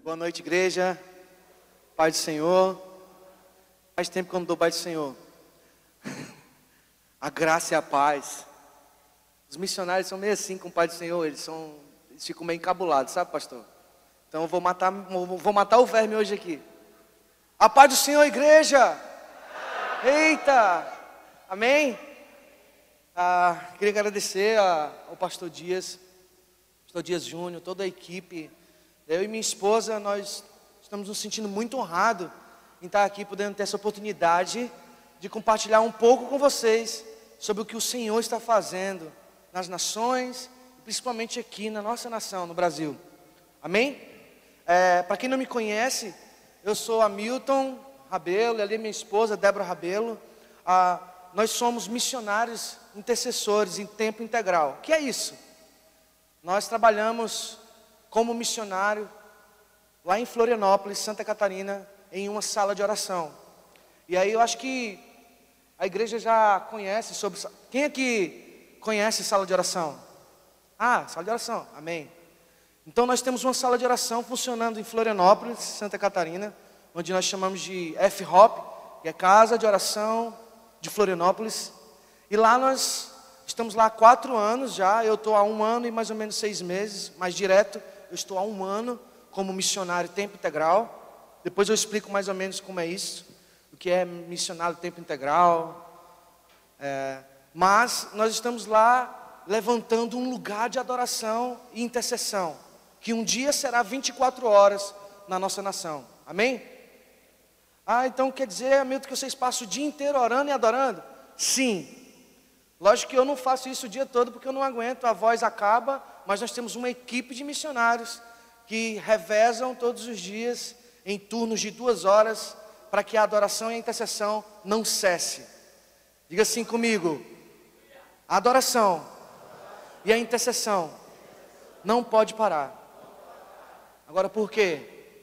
Boa noite, igreja. Pai do Senhor. Faz tempo que eu não dou Pai do Senhor. A graça e a paz. Os missionários são meio assim com o Pai do Senhor. Eles ficam meio encabulados, sabe, pastor? Então eu vou matar o verme hoje aqui. A paz do Senhor, igreja. Eita. Amém? Queria agradecer ao pastor Dias Júnior, toda a equipe. Eu e minha esposa, nós estamos nos sentindo muito honrados em estar aqui, podendo ter essa oportunidade de compartilhar um pouco com vocês sobre o que o Senhor está fazendo nas nações, principalmente aqui na nossa nação, no Brasil. Amém? Para quem não me conhece, eu sou Hamilton Rabelo, ali é minha esposa, Débora Rabelo. Nós somos missionários intercessores em tempo integral. O que é isso? Nós trabalhamos como missionário lá em Florianópolis, Santa Catarina, em uma sala de oração. E aí eu acho que a igreja já conhece sobre... Quem aqui conhece sala de oração? Sala de oração, amém. Então nós temos uma sala de oração funcionando em Florianópolis, Santa Catarina, onde nós chamamos de F-Hop, que é Casa de Oração de Florianópolis. E lá nós estamos lá há 4 anos já. Eu estou há 1 ano e mais ou menos 6 meses, mais direto. Eu estou há 1 ano como missionário tempo integral. Depois eu explico mais ou menos como é isso, o que é missionário tempo integral. Mas nós estamos lá levantando um lugar de adoração e intercessão, que um dia será 24 horas na nossa nação. Amém? Então quer dizer, Hamilton, que vocês passam o dia inteiro orando e adorando? Sim. Lógico que eu não faço isso o dia todo, porque eu não aguento, a voz acaba, mas nós temos uma equipe de missionários que revezam todos os dias, em turnos de 2 horas, para que a adoração e a intercessão não cesse. Diga assim comigo: a adoração e a intercessão não pode parar. Agora por quê?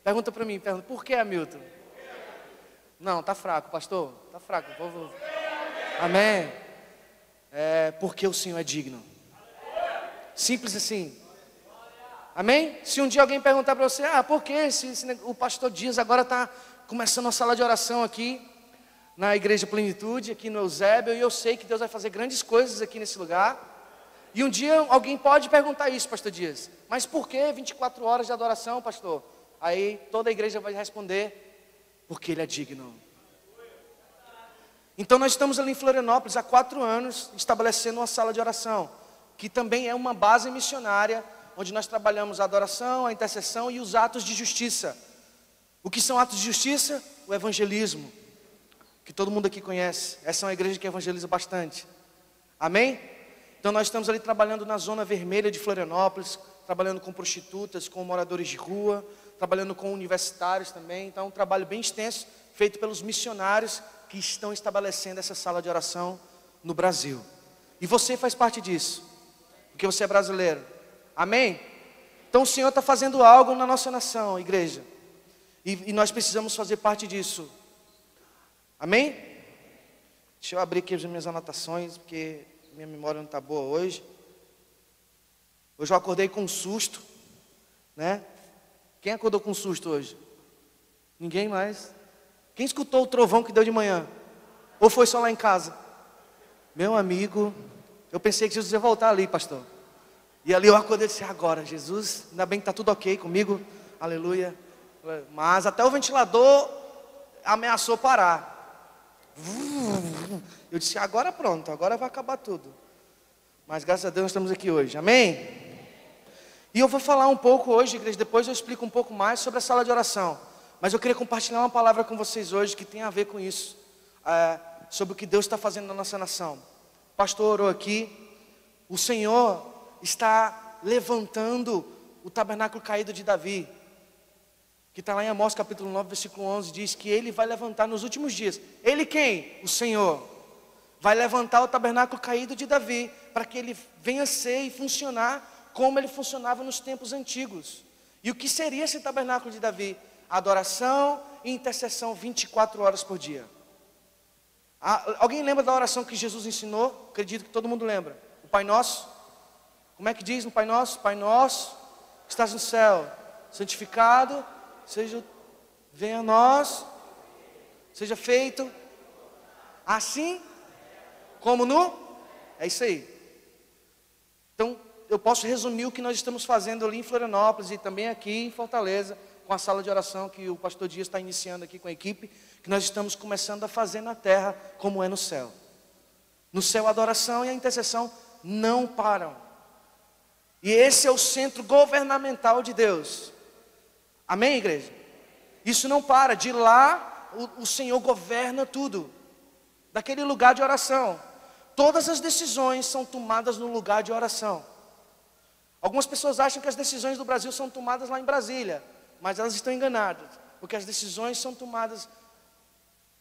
Pergunta para mim, por que, Hamilton? Não, tá fraco, pastor, tá fraco. Amém? Porque o Senhor é digno. Simples assim. Amém? Se um dia alguém perguntar para você, por que o pastor Dias agora está começando uma sala de oração aqui na Igreja Plenitude, aqui no Eusébio, e eu sei que Deus vai fazer grandes coisas aqui nesse lugar. E um dia alguém pode perguntar isso, pastor Dias, mas por que 24 horas de adoração, pastor? Aí toda a igreja vai responder: porque Ele é digno. Então nós estamos ali em Florianópolis há 4 anos, estabelecendo uma sala de oração, que também é uma base missionária, onde nós trabalhamos a adoração, a intercessão e os atos de justiça. O que são atos de justiça? O evangelismo, que todo mundo aqui conhece. Essa é uma igreja que evangeliza bastante. Amém? Então nós estamos ali trabalhando na zona vermelha de Florianópolis, trabalhando com prostitutas, com moradores de rua, trabalhando com universitários também. Então é um trabalho bem extenso, feito pelos missionários que estão estabelecendo essa sala de oração no Brasil. E você faz parte disso, porque você é brasileiro. Amém? Então o Senhor está fazendo algo na nossa nação, igreja. E nós precisamos fazer parte disso. Amém? Deixa eu abrir aqui as minhas anotações, porque minha memória não está boa hoje. Hoje eu acordei com um susto, né? Quem acordou com um susto hoje? Ninguém mais. Quem escutou o trovão que deu de manhã? Ou foi só lá em casa? Meu amigo, eu pensei que Jesus ia voltar ali, pastor. E ali eu acordei e disse: agora, Jesus, ainda bem que está tudo ok comigo, aleluia. Mas até o ventilador ameaçou parar. Eu disse: agora pronto, agora vai acabar tudo. Mas graças a Deus nós estamos aqui hoje, amém? E eu vou falar um pouco hoje, igreja, depois eu explico um pouco mais sobre a sala de oração. Mas eu queria compartilhar uma palavra com vocês hoje que tem a ver com isso, sobre o que Deus está fazendo na nossa nação. O pastor orou aqui. O Senhor está levantando o tabernáculo caído de Davi, que está lá em Amós capítulo 9, versículo 11, diz que Ele vai levantar nos últimos dias. Ele quem? O Senhor. Vai levantar o tabernáculo caído de Davi, para que ele venha ser e funcionar como ele funcionava nos tempos antigos. E o que seria esse tabernáculo de Davi? Adoração e intercessão 24 horas por dia. Alguém lembra da oração que Jesus ensinou? Acredito que todo mundo lembra. O Pai Nosso. Como é que diz no Pai Nosso? Pai Nosso, que estás no céu, santificado, venha a nós, seja feito, assim como no... É isso aí. Então, eu posso resumir o que nós estamos fazendo ali em Florianópolis e também aqui em Fortaleza, com a sala de oração que o pastor Dias está iniciando aqui com a equipe, que nós estamos começando a fazer na terra como é no céu. No céu a adoração e a intercessão não param. E esse é o centro governamental de Deus. Amém, igreja? Isso não para, de lá o Senhor governa tudo. Daquele lugar de oração, todas as decisões são tomadas no lugar de oração. Algumas pessoas acham que as decisões do Brasil são tomadas lá em Brasília, mas elas estão enganadas, porque as decisões são tomadas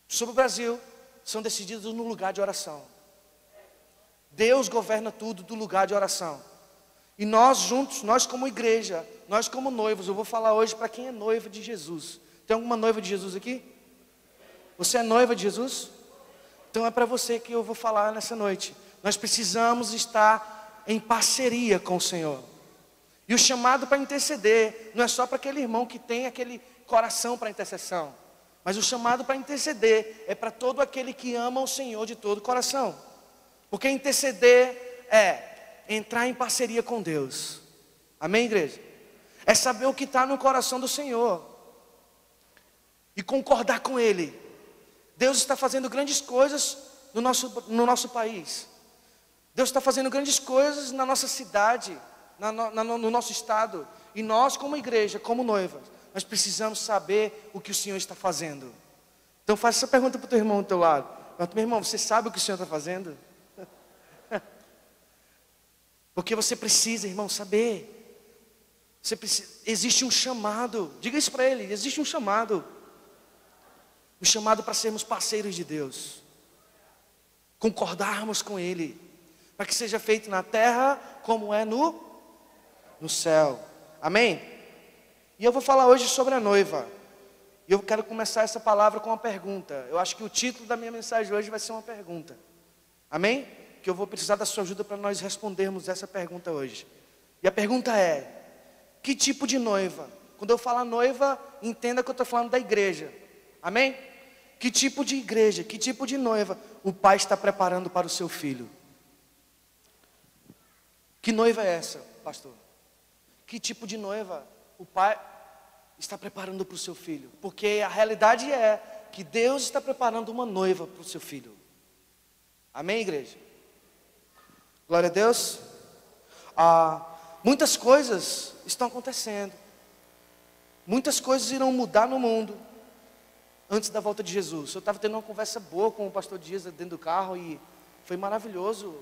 sobre o Brasil, são decididas no lugar de oração. Deus governa tudo do lugar de oração. E nós juntos, nós como igreja, nós como noivos, eu vou falar hoje para quem é noiva de Jesus. Tem alguma noiva de Jesus aqui? Você é noiva de Jesus? Então é para você que eu vou falar nessa noite. Nós precisamos estar em parceria com o Senhor. E o chamado para interceder não é só para aquele irmão que tem aquele coração para intercessão, mas o chamado para interceder é para todo aquele que ama o Senhor de todo o coração. Porque interceder é entrar em parceria com Deus. Amém, igreja? É saber o que está no coração do Senhor e concordar com Ele. Deus está fazendo grandes coisas no nosso país. Deus está fazendo grandes coisas na nossa cidade, no nosso estado. E nós como igreja, como noivas, nós precisamos saber o que o Senhor está fazendo. Então faça essa pergunta para o teu irmão do teu lado. Meu irmão, você sabe o que o Senhor está fazendo? Porque você precisa, irmão, saber. Existe um chamado. Diga isso para ele, existe um chamado. Um chamado para sermos parceiros de Deus. Concordarmos com Ele. Para que seja feito na terra como é no céu. Amém? E eu vou falar hoje sobre a noiva. E eu quero começar essa palavra com uma pergunta. Eu acho que o título da minha mensagem hoje vai ser uma pergunta. Amém? Que eu vou precisar da sua ajuda para nós respondermos essa pergunta hoje. E a pergunta é: que tipo de noiva? Quando eu falar noiva, entenda que eu estou falando da igreja. Amém? Que tipo de igreja, que tipo de noiva o pai está preparando para o seu filho? Que noiva é essa, pastor? Que tipo de noiva o pai está preparando para o seu filho? Porque a realidade é que Deus está preparando uma noiva para o seu filho. Amém, igreja? Glória a Deus. Muitas coisas estão acontecendo. Muitas coisas irão mudar no mundo antes da volta de Jesus. Eu estava tendo uma conversa boa com o pastor Dias dentro do carro e foi maravilhoso.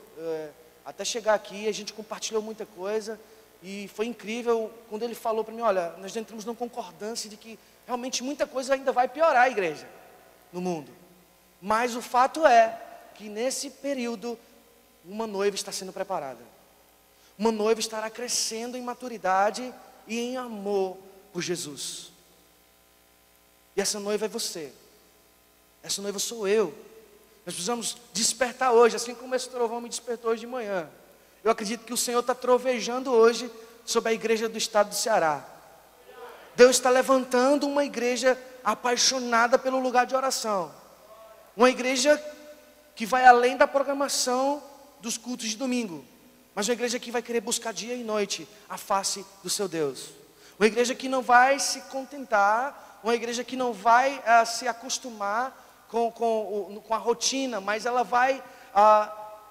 Até chegar aqui a gente compartilhou muita coisa e foi incrível quando ele falou para mim: olha, nós entramos numa concordância de que realmente muita coisa ainda vai piorar a igreja no mundo. Mas o fato é que nesse período uma noiva está sendo preparada. Uma noiva estará crescendo em maturidade e em amor por Jesus. E essa noiva é você. Essa noiva sou eu. Nós precisamos despertar hoje, assim como esse trovão me despertou hoje de manhã. Eu acredito que o Senhor está trovejando hoje sobre a igreja do estado do Ceará. Deus está levantando uma igreja apaixonada pelo lugar de oração. Uma igreja que vai além da programação dos cultos de domingo, mas uma igreja que vai querer buscar dia e noite a face do seu Deus. Uma igreja que não vai se contentar, uma igreja que não vai se acostumar com a rotina, mas ela vai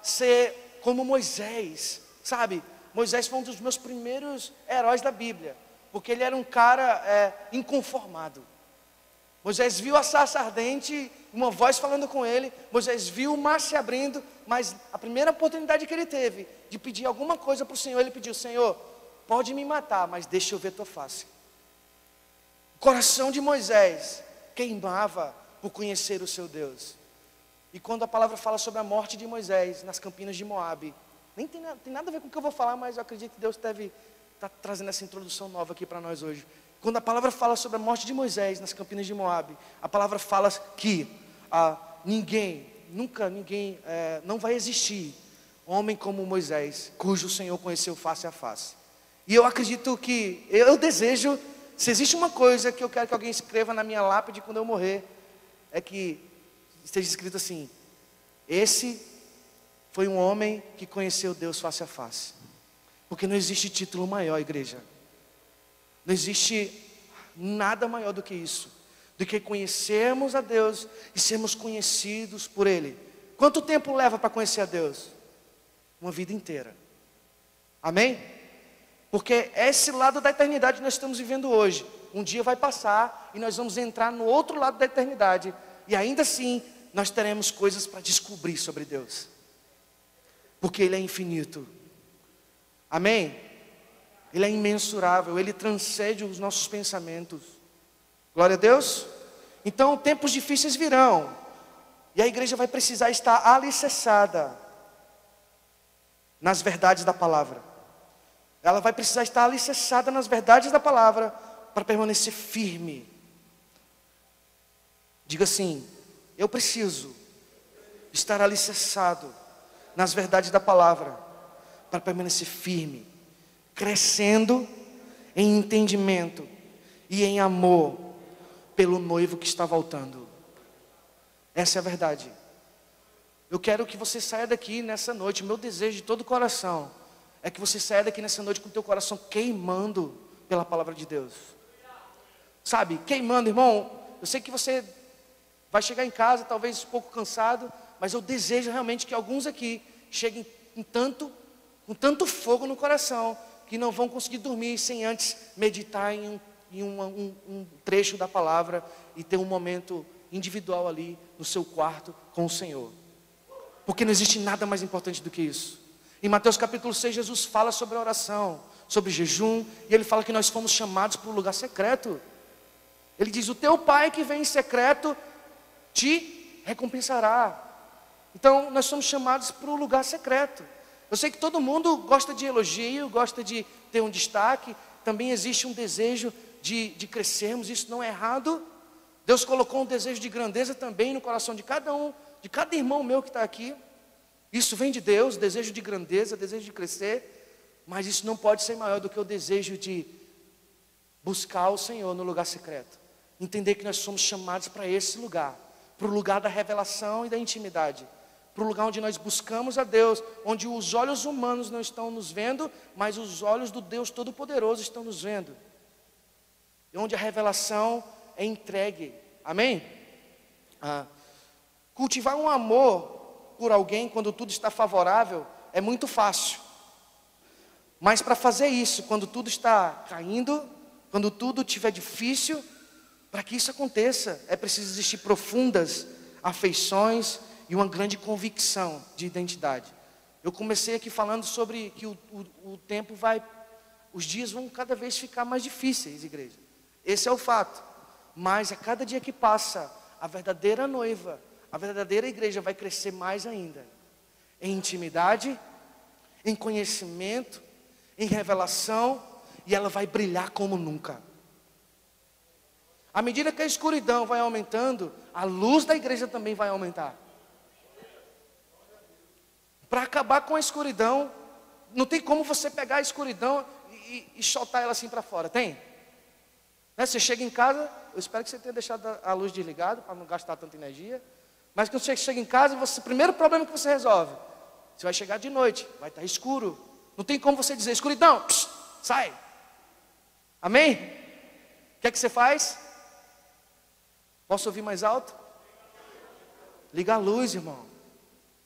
ser como Moisés, sabe? Moisés foi um dos meus primeiros heróis da Bíblia, porque ele era um cara inconformado. Moisés viu a sarça ardente, uma voz falando com ele. Moisés viu o mar se abrindo, mas a primeira oportunidade que ele teve de pedir alguma coisa para o Senhor, ele pediu: Senhor, pode me matar, mas deixa eu ver tua face. O coração de Moisés queimava por conhecer o seu Deus. E quando a palavra fala sobre a morte de Moisés nas campinas de Moabe, nem tem nada a ver com o que eu vou falar, mas eu acredito que Deus deve estar trazendo essa introdução nova aqui para nós hoje. Quando a palavra fala sobre a morte de Moisés nas campinas de Moabe, a palavra fala que não vai existir homem como Moisés, cujo o Senhor conheceu face a face. E eu acredito que, eu desejo Se existe uma coisa que eu quero que alguém escreva na minha lápide quando eu morrer, é que esteja escrito assim: esse foi um homem que conheceu Deus face a face. Porque não existe título maior, igreja. Não existe nada maior do que isso, do que conhecermos a Deus e sermos conhecidos por Ele. Quanto tempo leva para conhecer a Deus? Uma vida inteira. Amém? Porque esse lado da eternidade que nós estamos vivendo hoje, um dia vai passar e nós vamos entrar no outro lado da eternidade. E ainda assim, nós teremos coisas para descobrir sobre Deus. Porque Ele é infinito. Amém? Ele é imensurável, Ele transcende os nossos pensamentos. Glória a Deus. Então, tempos difíceis virão. E a igreja vai precisar estar alicerçada nas verdades da palavra. Ela vai precisar estar alicerçada nas verdades da palavra para permanecer firme. Diga assim: eu preciso estar alicerçado nas verdades da palavra para permanecer firme, crescendo em entendimento e em amor pelo noivo que está voltando. Essa é a verdade. Eu quero que você saia daqui nessa noite. Meu desejo de todo o coração é que você saia daqui nessa noite com o teu coração queimando pela palavra de Deus. Sabe, queimando, irmão. Eu sei que você vai chegar em casa talvez um pouco cansado, mas eu desejo realmente que alguns aqui cheguem com tanto fogo no coração, que não vão conseguir dormir sem antes meditar em um trecho da palavra e ter um momento individual ali no seu quarto com o Senhor. Porque não existe nada mais importante do que isso. Em Mateus capítulo 6, Jesus fala sobre a oração, sobre jejum, e Ele fala que nós fomos chamados para o lugar secreto. Ele diz: o teu Pai que vem em secreto te recompensará. Então nós somos chamados para o lugar secreto. Eu sei que todo mundo gosta de elogio, gosta de ter um destaque. Também existe um desejo de crescermos, isso não é errado. Deus colocou um desejo de grandeza também no coração de cada um, de cada irmão meu que está aqui. Isso vem de Deus, desejo de grandeza, desejo de crescer. Mas isso não pode ser maior do que o desejo de buscar o Senhor no lugar secreto. Entender que nós somos chamados para esse lugar, para o lugar da revelação e da intimidade, para o lugar onde nós buscamos a Deus, onde os olhos humanos não estão nos vendo, mas os olhos do Deus Todo-Poderoso estão nos vendo, e onde a revelação é entregue. Amém? Cultivar um amor por alguém quando tudo está favorável é muito fácil, mas para fazer isso quando tudo está caindo, quando tudo estiver difícil, para que isso aconteça é preciso existir profundas afeições e uma grande convicção de identidade. Eu comecei aqui falando sobre que o tempo os dias vão cada vez ficar mais difíceis, igreja. Esse é o fato. Mas a cada dia que passa, a verdadeira noiva, a verdadeira igreja vai crescer mais ainda. Em intimidade, em conhecimento, em revelação, e ela vai brilhar como nunca. À medida que a escuridão vai aumentando, a luz da igreja também vai aumentar. Para acabar com a escuridão, não tem como você pegar a escuridão e soltar ela assim para fora, tem? Né? Você chega em casa, eu espero que você tenha deixado a luz desligada, para não gastar tanta energia. Mas quando você chega em casa, o primeiro problema que você resolve, você vai chegar de noite, vai estar escuro. Não tem como você dizer: escuridão, psh, sai. Amém? O que é que você faz? Posso ouvir mais alto? Liga a luz, irmão.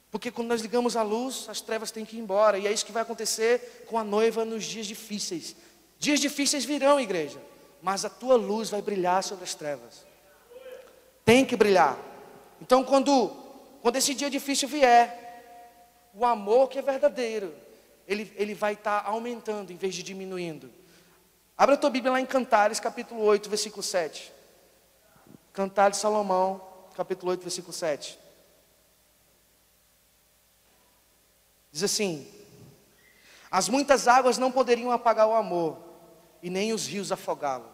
Porque quando nós ligamos a luz, as trevas têm que ir embora. E é isso que vai acontecer com a noiva nos dias difíceis. Dias difíceis virão, igreja, mas a tua luz vai brilhar sobre as trevas. Tem que brilhar. Então quando esse dia difícil vier, o amor que é verdadeiro, ele vai estar aumentando em vez de diminuindo. Abra a tua Bíblia lá em Cantares, capítulo 8, versículo 7. Cantares de Salomão, capítulo 8, versículo 7. Diz assim: as muitas águas não poderiam apagar o amor, e nem os rios afogá-lo.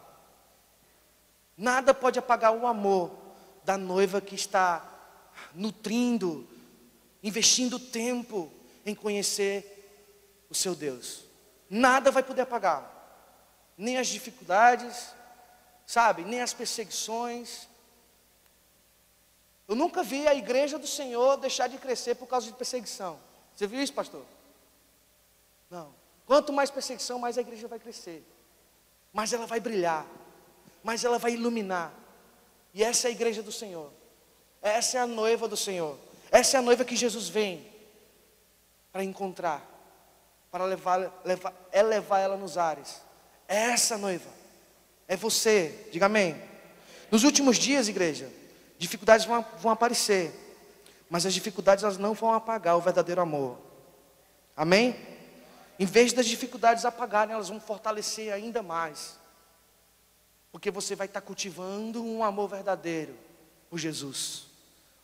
Nada pode apagar o amor da noiva que está nutrindo, investindo tempo em conhecer o seu Deus. Nada vai poder apagar, nem as dificuldades, sabe? Nem as perseguições. Eu nunca vi a igreja do Senhor deixar de crescer por causa de perseguição. Você viu isso, pastor? Não. Quanto mais perseguição, mais a igreja vai crescer. Mais ela vai brilhar. Mais ela vai iluminar. E essa é a igreja do Senhor. Essa é a noiva do Senhor. Essa é a noiva que Jesus vem para encontrar, para levar ela nos ares. É essa noiva. É você. Diga amém. Nos últimos dias, igreja, dificuldades vão aparecer, mas as dificuldades elas não vão apagar o verdadeiro amor. Amém? Em vez das dificuldades apagarem, elas vão fortalecer ainda mais. Porque você vai estar cultivando um amor verdadeiro por Jesus.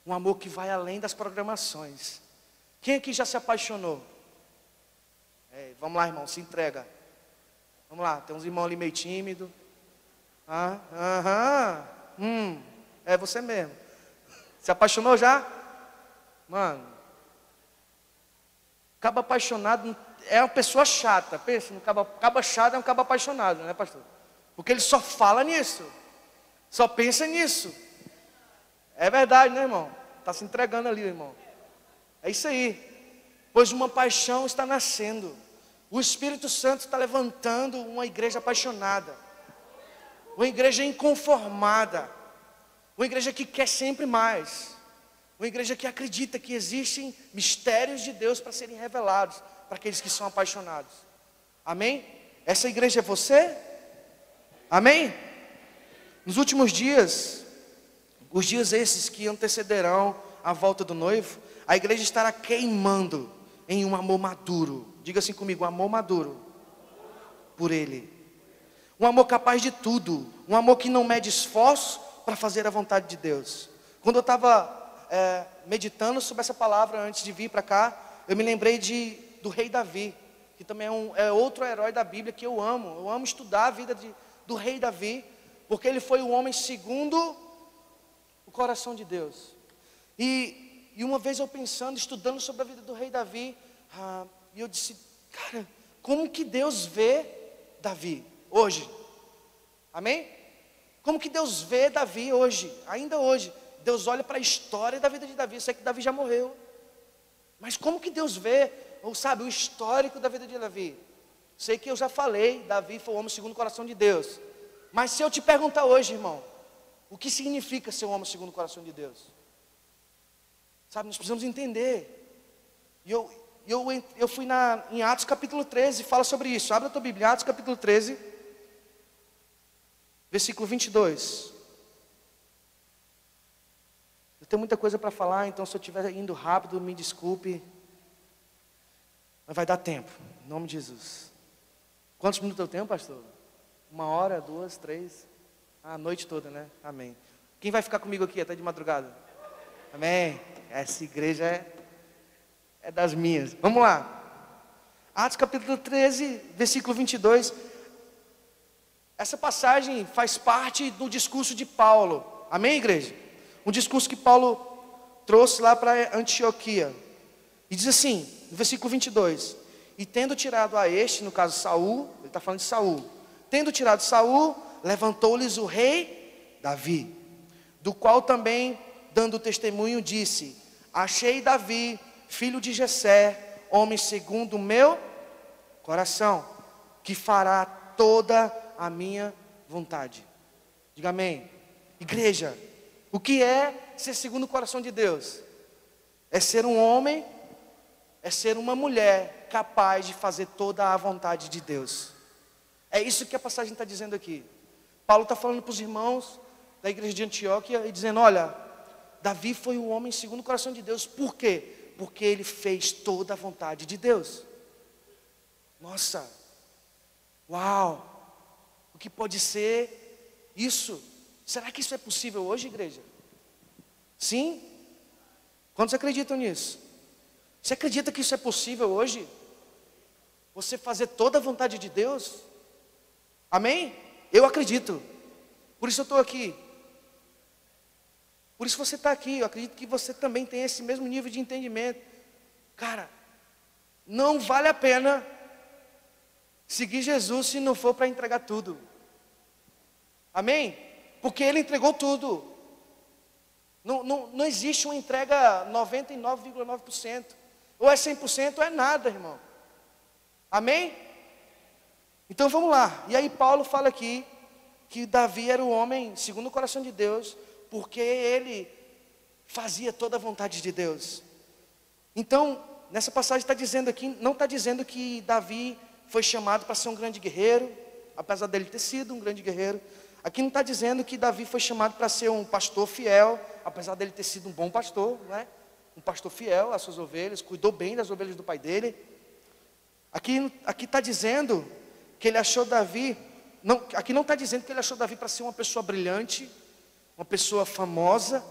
Um amor que vai além das programações. Quem aqui já se apaixonou? Vamos lá, irmão, se entrega. Vamos lá, tem uns irmãos ali meio tímidos. É você mesmo. Se apaixonou já? Mano, cabo apaixonado é uma pessoa chata. Pensa, no cabo chato é um cabo apaixonado, né, pastor? Porque ele só fala nisso, só pensa nisso. É verdade, né, irmão? Está se entregando ali, irmão. É isso aí. Pois uma paixão está nascendo. O Espírito Santo está levantando uma igreja apaixonada, uma igreja inconformada, uma igreja que quer sempre mais, uma igreja que acredita que existem mistérios de Deus para serem revelados para aqueles que são apaixonados. Amém? Essa igreja é você? Amém? Nos últimos dias, os dias esses que antecederão a volta do noivo, a igreja estará queimando em um amor maduro. Diga assim comigo, amor maduro por Ele. Um amor capaz de tudo, um amor que não mede esforço para fazer a vontade de Deus. Quando eu estava meditando sobre essa palavra antes de vir para cá, eu me lembrei do rei Davi, que também é outro herói da Bíblia que eu amo. Eu amo estudar a vida do rei Davi, porque ele foi o homem segundo o coração de Deus. E uma vez eu pensando, estudando sobre a vida do rei Davi, e eu disse, cara, como que Deus vê Davi hoje? Amém? Como que Deus vê Davi hoje, ainda hoje? Deus olha para a história da vida de Davi. Eu sei que Davi já morreu, mas como que Deus vê, ou sabe, o histórico da vida de Davi? Sei que eu já falei, Davi foi o homem segundo o coração de Deus. Mas se eu te perguntar hoje, irmão, o que significa ser um homem segundo o coração de Deus? Sabe, nós precisamos entender. E eu fui em Atos capítulo 13, fala sobre isso. Abre a tua Bíblia, Atos capítulo 13, versículo 22. Eu tenho muita coisa para falar, então se eu estiver indo rápido, me desculpe. Mas vai dar tempo, em nome de Jesus. Quantos minutos eu tenho, pastor? 1 hora, 2, 3? A noite toda, né? Amém. Quem vai ficar comigo aqui até de madrugada? Amém. Essa igreja é das minhas. Vamos lá. Atos capítulo 13, versículo 22. Essa passagem faz parte do discurso de Paulo. Amém, igreja? Um discurso que Paulo trouxe lá para Antioquia. E diz assim, no versículo 22. E tendo tirado a este, no caso Saul, ele está falando de Saul. Tendo tirado Saul, levantou-lhes o rei Davi, do qual também, dando testemunho, disse: achei Davi, filho de Jessé, homem segundo o meu coração, que fará toda a minha vontade. Diga amém. Igreja, o que é ser segundo o coração de Deus? É ser um homem, é ser uma mulher capaz de fazer toda a vontade de Deus. É isso que a passagem está dizendo aqui. Paulo está falando para os irmãos da igreja de Antioquia e dizendo: olha, Davi foi um homem segundo o coração de Deus. Por quê? Porque ele fez toda a vontade de Deus. Nossa, uau, o que pode ser isso? Será que isso é possível hoje, igreja? Sim? Quantos acreditam nisso? Você acredita que isso é possível hoje? Você fazer toda a vontade de Deus? Amém? Eu acredito. Por isso eu estou aqui. Por isso você está aqui. Eu acredito que você também tem esse mesmo nível de entendimento. Cara, não vale a pena seguir Jesus se não for para entregar tudo. Amém? Porque Ele entregou tudo. Não existe uma entrega 99,9%. Ou é 100% ou é nada, irmão. Amém? Então vamos lá. E aí Paulo fala aqui que Davi era o homem segundo o coração de Deus, porque ele fazia toda a vontade de Deus. Então, nessa passagem está dizendo aqui, não está dizendo que Davi foi chamado para ser um grande guerreiro, apesar dele ter sido um grande guerreiro. Aqui não está dizendo que Davi foi chamado para ser um pastor fiel, apesar dele ter sido um bom pastor, né? Um pastor fiel às suas ovelhas, cuidou bem das ovelhas do pai dele. Aqui está dizendo que ele achou Davi, aqui não está dizendo que ele achou Davi para ser uma pessoa brilhante, uma pessoa famosa,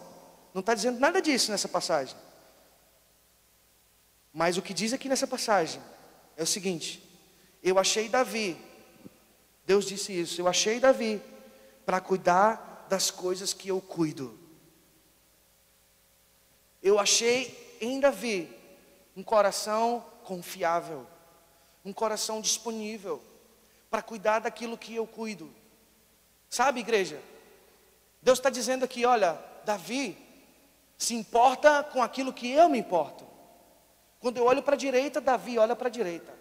não está dizendo nada disso nessa passagem. Mas o que diz aqui nessa passagem é o seguinte: eu achei Davi, Deus disse isso, eu achei Davi para cuidar das coisas que eu cuido. Eu achei em Davi um coração confiável, um coração disponível para cuidar daquilo que eu cuido. Sabe, igreja? Deus está dizendo aqui, olha, Davi se importa com aquilo que eu me importo. Quando eu olho para a direita, Davi olha para a direita.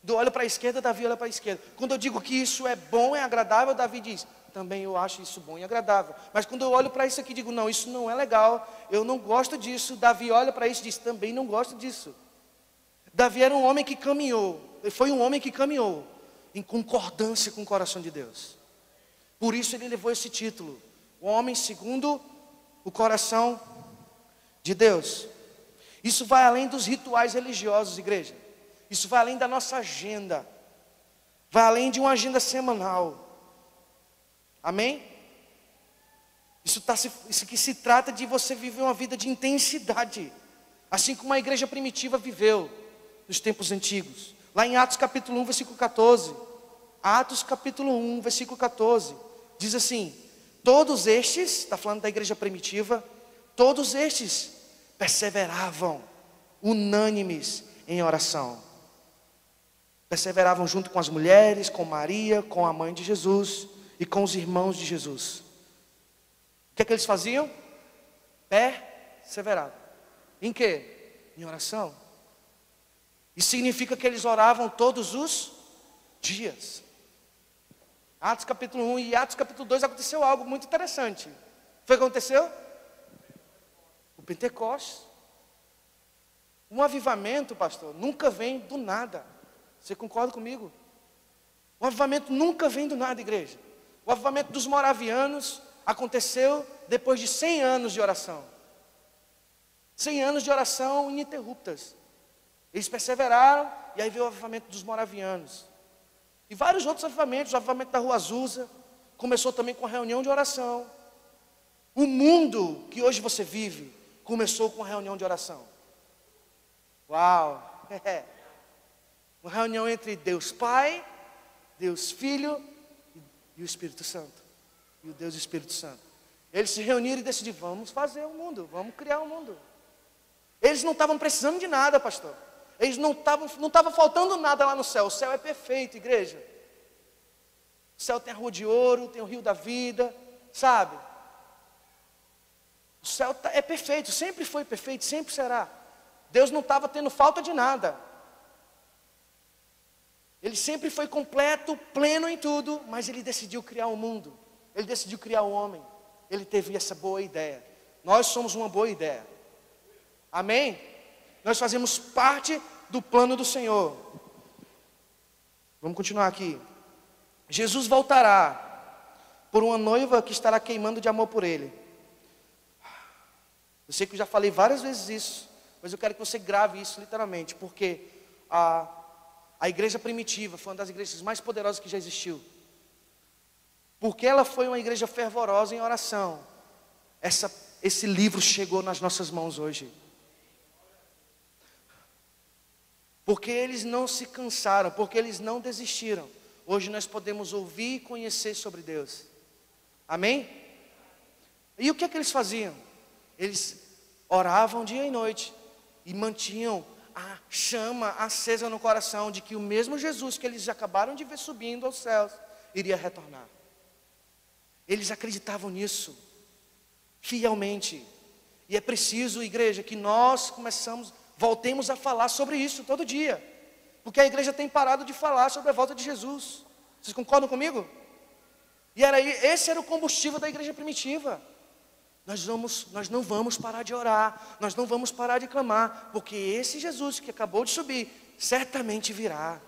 Quando eu olho para a esquerda, Davi olha para a esquerda. Quando eu digo que isso é bom, é agradável, Davi diz, também eu acho isso bom e agradável. Mas quando eu olho para isso aqui e digo, não, isso não é legal, eu não gosto disso, Davi olha para isso e diz, também não gosto disso. Davi era um homem que caminhou, foi um homem que caminhou em concordância com o coração de Deus. Por isso ele levou esse título, o homem segundo o coração de Deus. Isso vai além dos rituais religiosos, igreja. Isso vai além da nossa agenda. Vai além de uma agenda semanal. Amém? Isso que se trata de você viver uma vida de intensidade, assim como a igreja primitiva viveu nos tempos antigos. Lá em Atos capítulo 1, versículo 14. Atos capítulo 1, versículo 14. Diz assim: todos estes, está falando da igreja primitiva, todos estes perseveravam unânimes em oração. Perseveravam junto com as mulheres, com Maria, com a mãe de Jesus e com os irmãos de Jesus. O que é que eles faziam? Perseveravam. Em quê? Em oração. Isso significa que eles oravam todos os dias. Atos capítulo 1 e Atos capítulo 2 aconteceu algo muito interessante. Foi o que aconteceu? O Pentecostes. Um avivamento, pastor, nunca vem do nada. Você concorda comigo? O avivamento nunca vem do nada, igreja. O avivamento dos moravianos aconteceu depois de 100 anos de oração. 100 anos de oração ininterruptas. Eles perseveraram e aí veio o avivamento dos moravianos. E vários outros avivamentos, o avivamento da Rua Azusa, começou também com a reunião de oração. O mundo que hoje você vive, começou com a reunião de oração. Uau! Uma reunião entre Deus Pai, Deus Filho e o Espírito Santo. E o Deus e o Espírito Santo. Eles se reuniram e decidiram, vamos fazer o mundo, vamos criar o mundo. Eles não estavam precisando de nada, pastor. Eles não estava faltando nada lá no céu. O céu é perfeito, igreja. O céu tem a rua de ouro, tem o rio da vida, sabe? O céu é perfeito, sempre foi perfeito, sempre será. Deus não estava tendo falta de nada. Ele sempre foi completo, pleno em tudo, mas ele decidiu criar o mundo. Ele decidiu criar o homem. Ele teve essa boa ideia. Nós somos uma boa ideia. Amém? Nós fazemos parte do plano do Senhor. Vamos continuar aqui. Jesus voltará por uma noiva que estará queimando de amor por ele. Eu sei que eu já falei várias vezes isso, mas eu quero que você grave isso literalmente, porque a igreja primitiva foi uma das igrejas mais poderosas que já existiu. Porque ela foi uma igreja fervorosa em oração. Esse livro chegou nas nossas mãos hoje. Porque eles não se cansaram, porque eles não desistiram. Hoje nós podemos ouvir e conhecer sobre Deus. Amém? E o que é que eles faziam? Eles oravam dia e noite e mantinham a chama acesa no coração de que o mesmo Jesus que eles acabaram de ver subindo aos céus iria retornar. Eles acreditavam nisso, fielmente. E é preciso, igreja, que nós voltemos a falar sobre isso todo dia. Porque a igreja tem parado de falar sobre a volta de Jesus. Vocês concordam comigo? Esse era o combustível da igreja primitiva. Nós não vamos parar de orar, nós não vamos parar de clamar, porque esse Jesus que acabou de subir, certamente virá.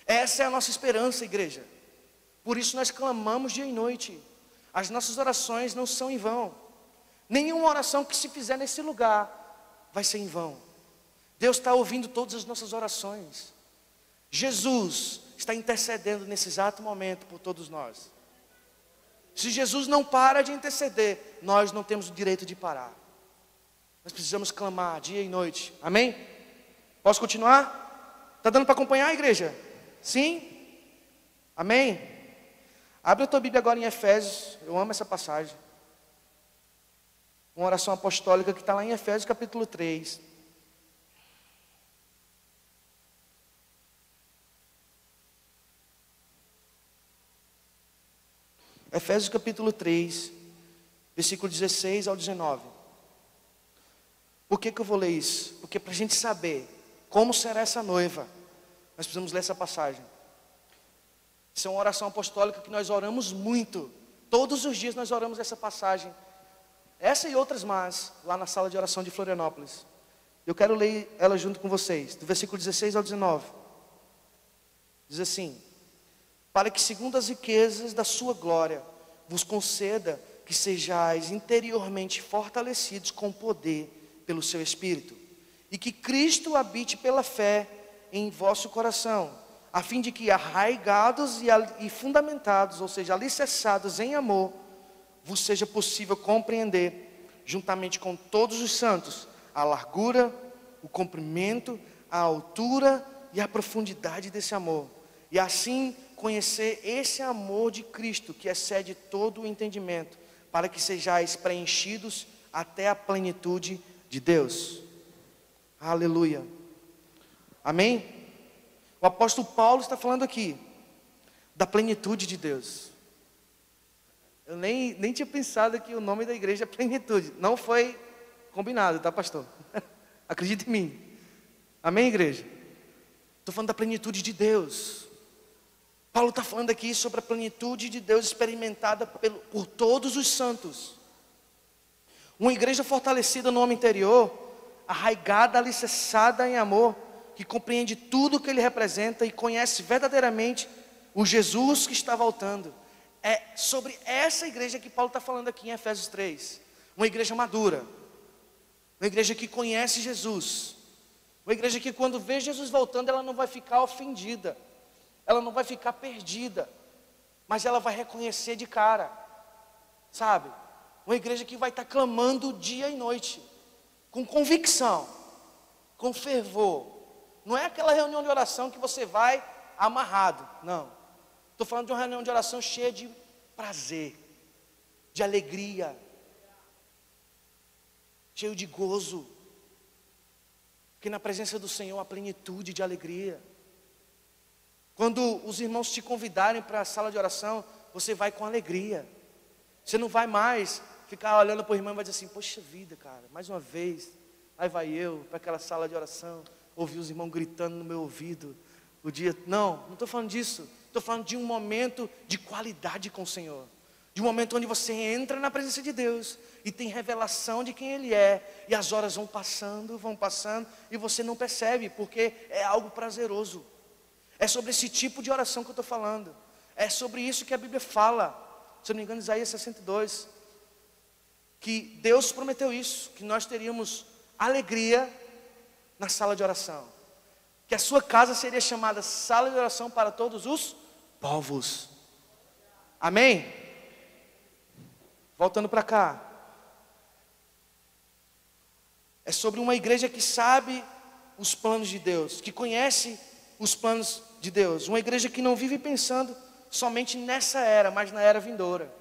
Essa é a nossa esperança, igreja. Por isso nós clamamos dia e noite. As nossas orações não são em vão. Nenhuma oração que se fizer nesse lugar vai ser em vão. Deus está ouvindo todas as nossas orações. Jesus está intercedendo nesse exato momento por todos nós. Se Jesus não para de interceder, nós não temos o direito de parar. Nós precisamos clamar dia e noite. Amém? Posso continuar? Está dando para acompanhar, igreja? Sim? Amém? Abre a tua Bíblia agora em Efésios. Eu amo essa passagem. Uma oração apostólica que está lá em Efésios capítulo 3. Efésios capítulo 3, versículo 16 ao 19. Por que eu vou ler isso? Porque para a gente saber como será essa noiva, nós precisamos ler essa passagem. Isso é uma oração apostólica que nós oramos muito. Todos os dias nós oramos essa passagem. Essa e outras mais, lá na sala de oração de Florianópolis. Eu quero ler ela junto com vocês, do versículo 16 ao 19. Diz assim: para que segundo as riquezas da sua glória, vos conceda que sejais interiormente fortalecidos com poder pelo seu Espírito, e que Cristo habite pela fé em vosso coração, a fim de que arraigados e fundamentados, ou seja, alicerçados em amor, vos seja possível compreender, juntamente com todos os santos, a largura, o comprimento, a altura e a profundidade desse amor, e assim conhecer esse amor de Cristo, que excede todo o entendimento, para que sejais preenchidos até a plenitude de Deus. Aleluia. Amém? O apóstolo Paulo está falando aqui da plenitude de Deus. Eu nem tinha pensado que o nome da igreja é plenitude. Não foi combinado, tá, pastor? Acredite em mim. Amém, igreja? Estou falando da plenitude de Deus. Paulo está falando aqui sobre a plenitude de Deus experimentada por todos os santos. Uma igreja fortalecida no homem interior, arraigada, alicerçada em amor, que compreende tudo o que ele representa e conhece verdadeiramente o Jesus que está voltando. É sobre essa igreja que Paulo está falando aqui em Efésios 3. Uma igreja madura, uma igreja que conhece Jesus, uma igreja que quando vê Jesus voltando, ela não vai ficar ofendida, ela não vai ficar perdida, mas ela vai reconhecer de cara, sabe? Uma igreja que vai estar clamando dia e noite, com convicção, com fervor. Não é aquela reunião de oração que você vai amarrado, não. Estou falando de uma reunião de oração cheia de prazer, de alegria, cheio de gozo, porque na presença do Senhor há plenitude de alegria. Quando os irmãos te convidarem para a sala de oração, você vai com alegria. Você não vai mais ficar olhando para o irmão e vai dizer assim: poxa vida, cara, mais uma vez, aí vai eu para aquela sala de oração, ouvir os irmãos gritando no meu ouvido o dia. Não estou falando disso. Estou falando de um momento de qualidade com o Senhor, de um momento onde você entra na presença de Deus e tem revelação de quem Ele é, e as horas vão passando e você não percebe, porque é algo prazeroso. É sobre esse tipo de oração que eu estou falando. É sobre isso que a Bíblia fala. Se eu não me engano, Isaías 62, que Deus prometeu isso, que nós teríamos alegria na sala de oração, que a sua casa seria chamada sala de oração para todos os povos. Amém? Voltando para cá, é sobre uma igreja que sabe os planos de Deus, que conhece os planos de Deus, uma igreja que não vive pensando somente nessa era, mas na era vindoura.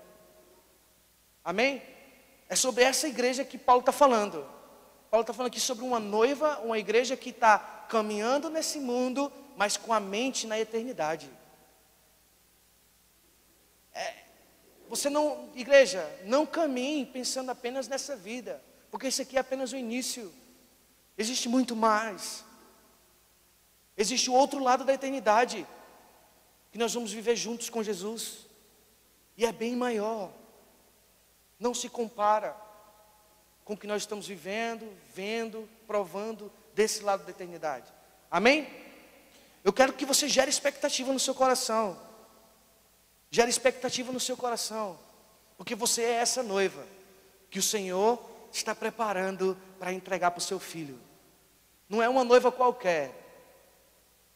Amém? É sobre essa igreja que Paulo está falando. Paulo está falando aqui sobre uma noiva, uma igreja que está caminhando nesse mundo, mas com a mente na eternidade. Você não, igreja, não caminhe pensando apenas nessa vida, porque isso aqui é apenas o início. Existe muito mais. Existe o outro lado da eternidade, que nós vamos viver juntos com Jesus, e é bem maior. Não se compara com o que nós estamos vivendo, vendo, provando desse lado da eternidade. Amém? Eu quero que você gere expectativa no seu coração. Gere expectativa no seu coração, porque você é essa noiva que o Senhor está preparando para entregar para o seu filho. Não é uma noiva qualquer.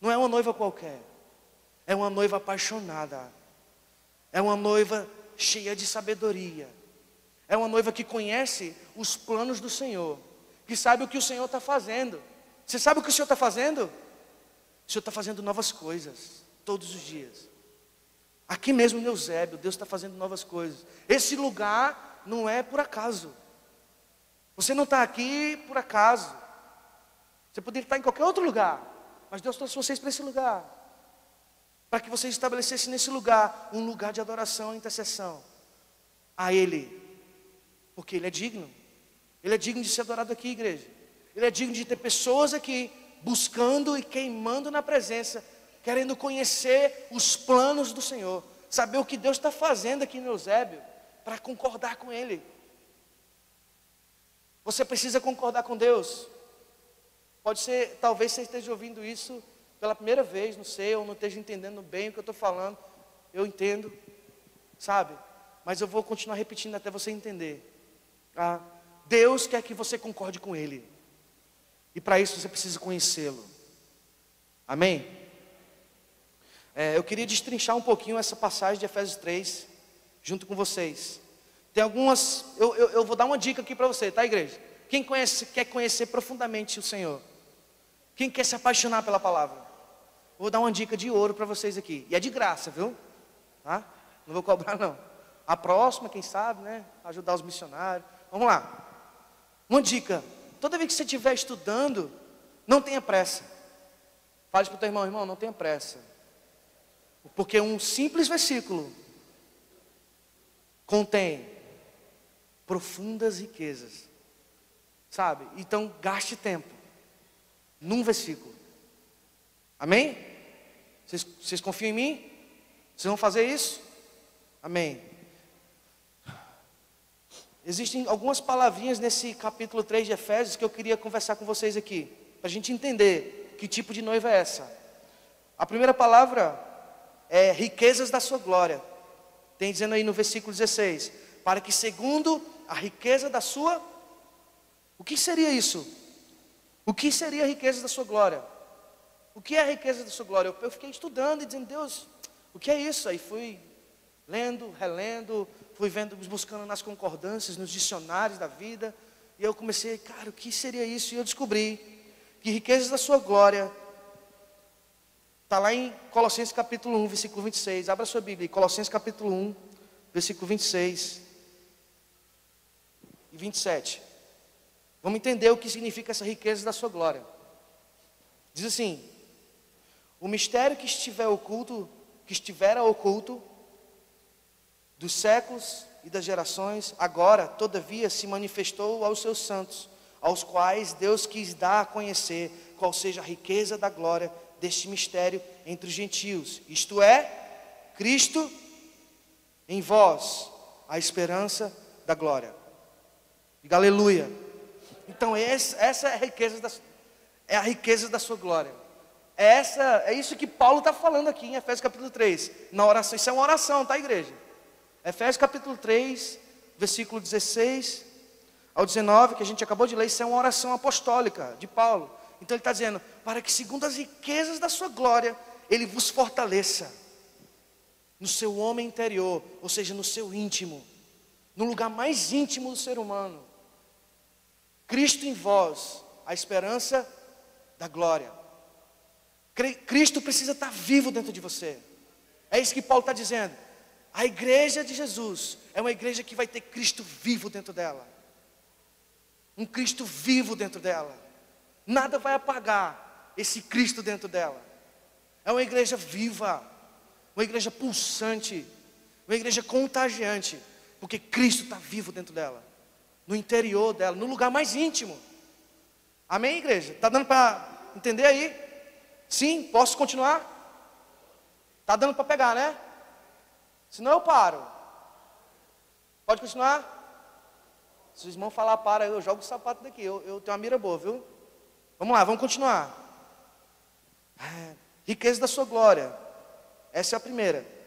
Não é uma noiva qualquer. É uma noiva apaixonada. É uma noiva cheia de sabedoria. É uma noiva que conhece os planos do Senhor, que sabe o que o Senhor está fazendo. Você sabe o que o Senhor está fazendo? O Senhor está fazendo novas coisas, todos os dias. Aqui mesmo em Eusébio, Deus está fazendo novas coisas. Esse lugar não é por acaso. Você não está aqui por acaso. Você poderia estar em qualquer outro lugar, mas Deus trouxe vocês para esse lugar, para que vocês estabelecessem nesse lugar um lugar de adoração e intercessão a Ele. Porque Ele é digno. Ele é digno de ser adorado aqui, igreja. Ele é digno de ter pessoas aqui buscando e queimando na presença, querendo conhecer os planos do Senhor, saber o que Deus está fazendo aqui no Eusébio, para concordar com Ele. Você precisa concordar com Deus. Pode ser, talvez você esteja ouvindo isso pela primeira vez, não sei, ou não esteja entendendo bem o que eu estou falando. Eu entendo, sabe? Mas eu vou continuar repetindo até você entender. Tá? Deus quer que você concorde com Ele. E para isso você precisa conhecê-lo. Amém? Eu queria destrinchar um pouquinho essa passagem de Efésios 3, junto com vocês. Tem algumas, eu vou dar uma dica aqui para você, tá, igreja? Quem quer conhecer profundamente o Senhor? Quem quer se apaixonar pela palavra? Vou dar uma dica de ouro para vocês aqui. E é de graça, viu? Tá? Não vou cobrar não. A próxima, quem sabe, né? Ajudar os missionários. Vamos lá. Uma dica. Toda vez que você estiver estudando, não tenha pressa. Fale para o teu irmão, irmão, não tenha pressa. Porque um simples versículo contém profundas riquezas. Sabe? Então gaste tempo num versículo. Amém? Vocês confiam em mim? Vocês vão fazer isso? Amém. Existem algumas palavrinhas nesse capítulo 3 de Efésios que eu queria conversar com vocês aqui, para a gente entender que tipo de noiva é essa. A primeira palavra é riquezas da sua glória. Tem dizendo aí no versículo 16, para que segundo a riqueza da sua... O que seria isso? O que seria a riqueza da sua glória? O que é a riqueza da sua glória? Eu fiquei estudando e dizendo, Deus, o que é isso? Aí fui lendo, relendo, fui vendo, buscando nas concordâncias, nos dicionários da vida. E eu comecei, cara, o que seria isso? E eu descobri que riquezas da sua glória está lá em Colossenses capítulo 1, versículo 26. Abra sua Bíblia, Colossenses capítulo 1, versículo 26 e 27. Vamos entender o que significa essa riqueza da sua glória. Diz assim: o mistério que estivera oculto dos séculos e das gerações, agora, todavia, se manifestou aos seus santos, aos quais Deus quis dar a conhecer qual seja a riqueza da glória deste mistério entre os gentios, isto é, Cristo em vós, a esperança da glória. Diga aleluia. Então essa é a riqueza da sua glória. É isso que Paulo está falando aqui em Efésios capítulo 3, na oração. Isso é uma oração, tá, igreja? Efésios capítulo 3, versículo 16 ao 19, que a gente acabou de ler, isso é uma oração apostólica de Paulo. Então ele está dizendo, para que segundo as riquezas da sua glória, Ele vos fortaleça no seu homem interior, ou seja, no seu íntimo, no lugar mais íntimo do ser humano. Cristo em vós, a esperança da glória. Cristo precisa estar vivo dentro de você. É isso que Paulo está dizendo. A igreja de Jesus é uma igreja que vai ter Cristo vivo dentro dela. Um Cristo vivo dentro dela. Nada vai apagar esse Cristo dentro dela. É uma igreja viva, uma igreja pulsante, Uma igreja contagiante, porque Cristo está vivo dentro dela, no interior dela, no lugar mais íntimo. Amém, igreja? Está dando para entender aí? Sim? Posso continuar? Está dando para pegar, né? Senão eu paro. Pode continuar? Se os irmãos falar para, eu jogo o sapato daqui. Eu tenho uma mira boa, viu? Vamos lá, vamos continuar. Riqueza da sua glória. Essa é a primeira.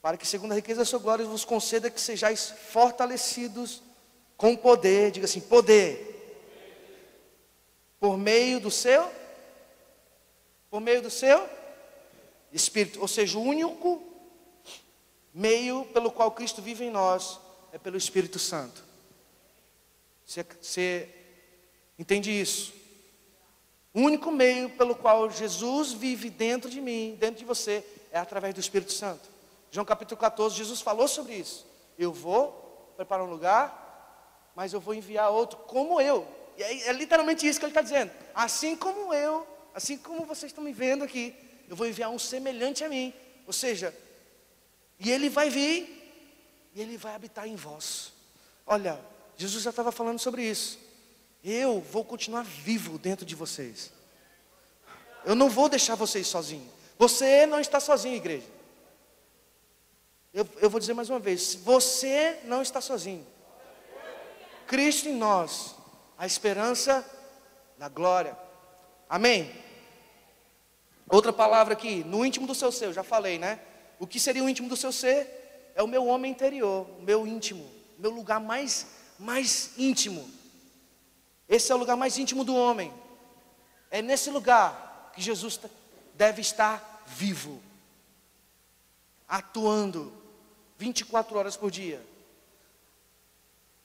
Para que segundo a riqueza da sua glória vos conceda que sejais fortalecidos com poder. Diga assim, poder. Por meio do seu Espírito. Ou seja, o único meio pelo qual Cristo vive em nós é pelo Espírito Santo. Você entende isso? O único meio pelo qual Jesus vive dentro de mim, dentro de você, é através do Espírito Santo. João capítulo 14, Jesus falou sobre isso. Eu vou preparar um lugar, mas eu vou enviar outro como eu. E é literalmente isso que ele está dizendo. Assim como eu, assim como vocês estão me vendo aqui, eu vou enviar um semelhante a mim. Ou seja, e ele vai vir, e ele vai habitar em vós. Olha, Jesus já estava falando sobre isso. Eu vou continuar vivo dentro de vocês. Eu não vou deixar vocês sozinhos. Você não está sozinho, igreja. Eu vou dizer mais uma vez. Você não está sozinho. Cristo em nós, a esperança da glória. Amém? Outra palavra aqui, no íntimo do seu ser, eu já falei, né? O que seria o íntimo do seu ser? É o meu homem interior, o meu íntimo, o meu lugar mais íntimo. Esse é o lugar mais íntimo do homem. É nesse lugar que Jesus deve estar vivo, atuando 24 horas por dia.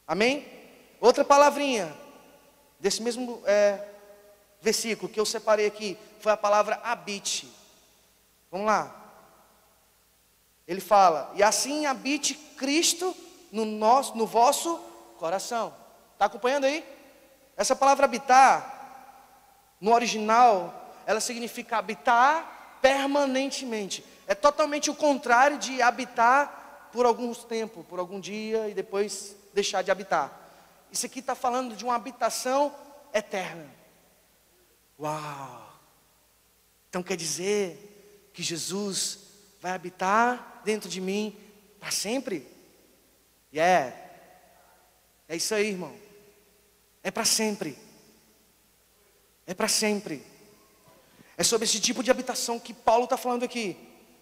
Amém? Outra palavrinha desse mesmo versículo que eu separei aqui foi a palavra habite. Vamos lá. Ele fala: e assim habite Cristo no vosso coração. Está acompanhando aí? Essa palavra habitar, no original, ela significa habitar permanentemente. É totalmente o contrário de habitar por algum tempo, por algum dia e depois deixar de habitar. Isso aqui está falando de uma habitação eterna. Uau! Então quer dizer que Jesus vai habitar dentro de mim para sempre? É isso aí, irmão. É para sempre. É para sempre. É sobre esse tipo de habitação que Paulo está falando aqui.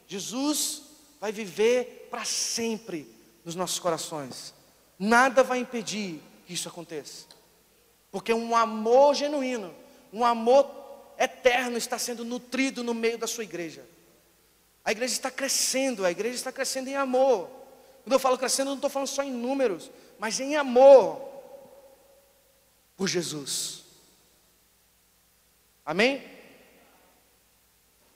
Jesus vai viver para sempre nos nossos corações. Nada vai impedir que isso aconteça. Porque um amor genuíno, um amor eterno está sendo nutrido no meio da sua igreja. A igreja está crescendo, em amor. Quando eu falo crescendo, eu não estou falando só em números, mas em amor por Jesus. Amém?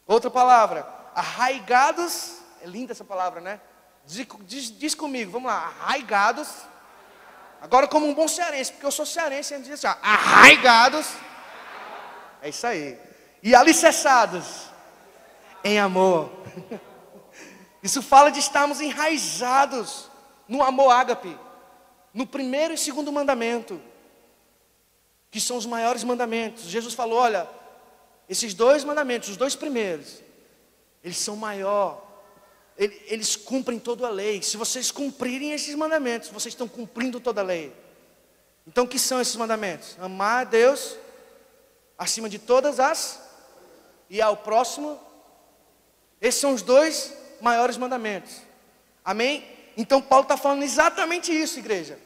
Outra palavra, arraigados. É linda essa palavra, né? Diz comigo, vamos lá. Arraigados. Agora como um bom cearense, porque eu sou cearense, a gente diz assim, ó, arraigados. É isso aí. E alicerçados em amor. Isso fala de estarmos enraizados no amor ágape, no primeiro e segundo mandamento, que são os maiores mandamentos. Jesus falou, olha, esses dois mandamentos, os dois primeiros, eles são maior, eles cumprem toda a lei. Se vocês cumprirem esses mandamentos, vocês estão cumprindo toda a lei. Então o que são esses mandamentos? Amar a Deus acima de todas as, e ao próximo. Esses são os dois maiores mandamentos. Amém? Então Paulo está falando exatamente isso, igreja.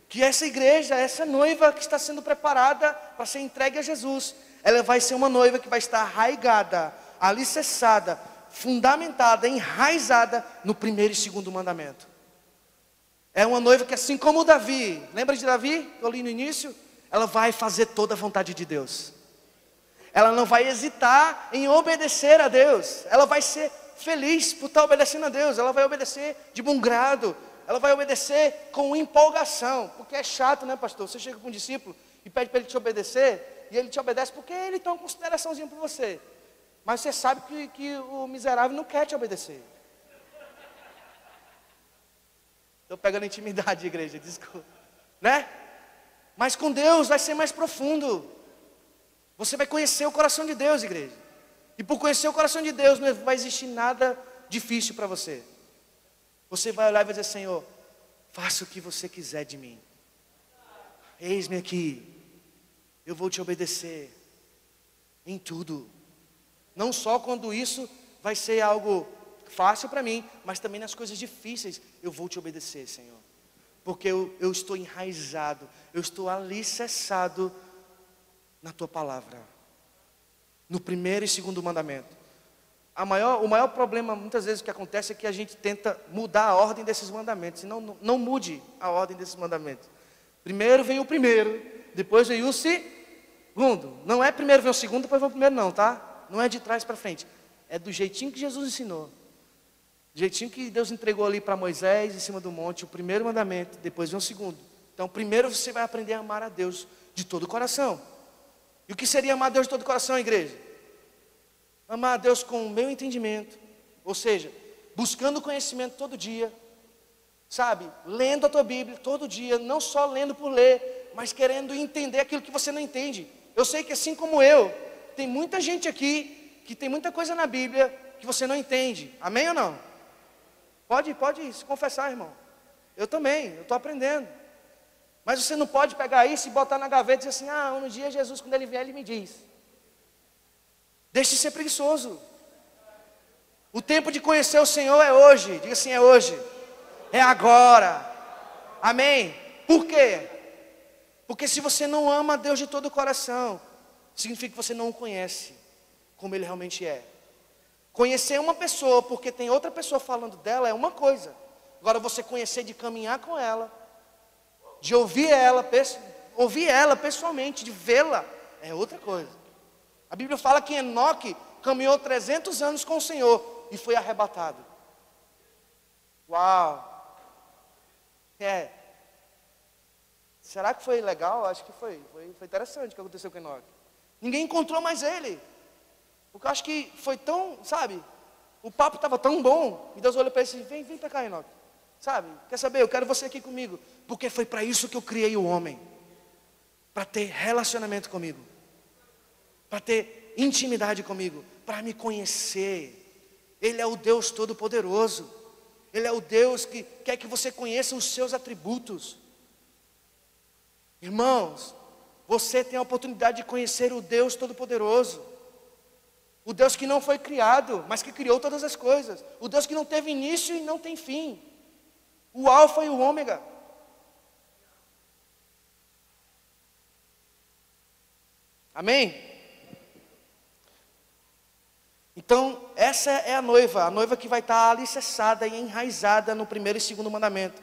Que essa igreja, essa noiva que está sendo preparada para ser entregue a Jesus, ela vai ser uma noiva que vai estar arraigada, alicerçada, fundamentada, enraizada no primeiro e segundo mandamento. É uma noiva que, assim como Davi, lembra de Davi, que eu li no início? Ela vai fazer toda a vontade de Deus. Ela não vai hesitar em obedecer a Deus. Ela vai ser feliz por estar obedecendo a Deus. Ela vai obedecer de bom grado. Ela vai obedecer com empolgação. Porque é chato, né, pastor? Você chega com um discípulo e pede para ele te obedecer, e ele te obedece porque ele tem uma consideraçãozinha por você. Mas você sabe que o miserável não quer te obedecer. Estou pegando intimidade, igreja, desculpa. Né? Mas com Deus vai ser mais profundo. Você vai conhecer o coração de Deus, igreja. E por conhecer o coração de Deus, não vai existir nada difícil para você. Você vai olhar e vai dizer: Senhor, faça o que você quiser de mim. Eis-me aqui. Eu vou te obedecer em tudo. Não só quando isso vai ser algo fácil para mim, mas também nas coisas difíceis. Eu vou te obedecer, Senhor. Porque eu estou enraizado, eu estou alicerçado na tua palavra. No primeiro e segundo mandamento. O maior problema muitas vezes que acontece é que a gente tenta mudar a ordem desses mandamentos. E não mude a ordem desses mandamentos. Primeiro vem o primeiro, depois vem o segundo. Não é primeiro vem o segundo, depois vem o primeiro não, tá? Não é de trás para frente. É do jeitinho que Jesus ensinou. Do jeitinho que Deus entregou ali para Moisés em cima do monte, o primeiro mandamento, depois vem o segundo. Então primeiro você vai aprender a amar a Deus de todo o coração. E o que seria amar a Deus de todo o coração, igreja? Amar a Deus com o meu entendimento. Ou seja, buscando conhecimento todo dia. Sabe? Lendo a tua Bíblia todo dia. Não só lendo por ler, mas querendo entender aquilo que você não entende. Eu sei que assim como eu, tem muita gente aqui que tem muita coisa na Bíblia que você não entende. Amém ou não? Pode se confessar, irmão. Eu também, eu estou aprendendo. Mas você não pode pegar isso e botar na gaveta e dizer assim: um dia Jesus, quando ele vier, ele me diz. Deixe de ser preguiçoso. O tempo de conhecer o Senhor é hoje. Diga assim: é hoje. É agora. Amém? Por quê? Porque se você não ama a Deus de todo o coração, significa que você não o conhece como Ele realmente é. Conhecer uma pessoa porque tem outra pessoa falando dela é uma coisa. Agora você conhecer de caminhar com ela, de ouvir ela pessoalmente, de vê-la, é outra coisa. A Bíblia fala que Enoque caminhou 300 anos com o Senhor e foi arrebatado. Uau! Será que foi legal? Acho que foi interessante o que aconteceu com Enoque. Ninguém encontrou mais ele. Porque eu acho que foi tão, sabe? O papo estava tão bom. E Deus olhou para ele e disse: vem para cá, Enoque. Sabe? Quer saber? Eu quero você aqui comigo. Porque foi para isso que eu criei o homem. Para ter relacionamento comigo. Para ter intimidade comigo. Para me conhecer. Ele é o Deus Todo-Poderoso. Ele é o Deus que quer que você conheça os seus atributos. Irmãos, você tem a oportunidade de conhecer o Deus Todo-Poderoso. O Deus que não foi criado, mas que criou todas as coisas. O Deus que não teve início e não tem fim. O Alfa e o Ômega. Amém? Então, essa é a noiva que vai estar alicerçada e enraizada no primeiro e segundo mandamento.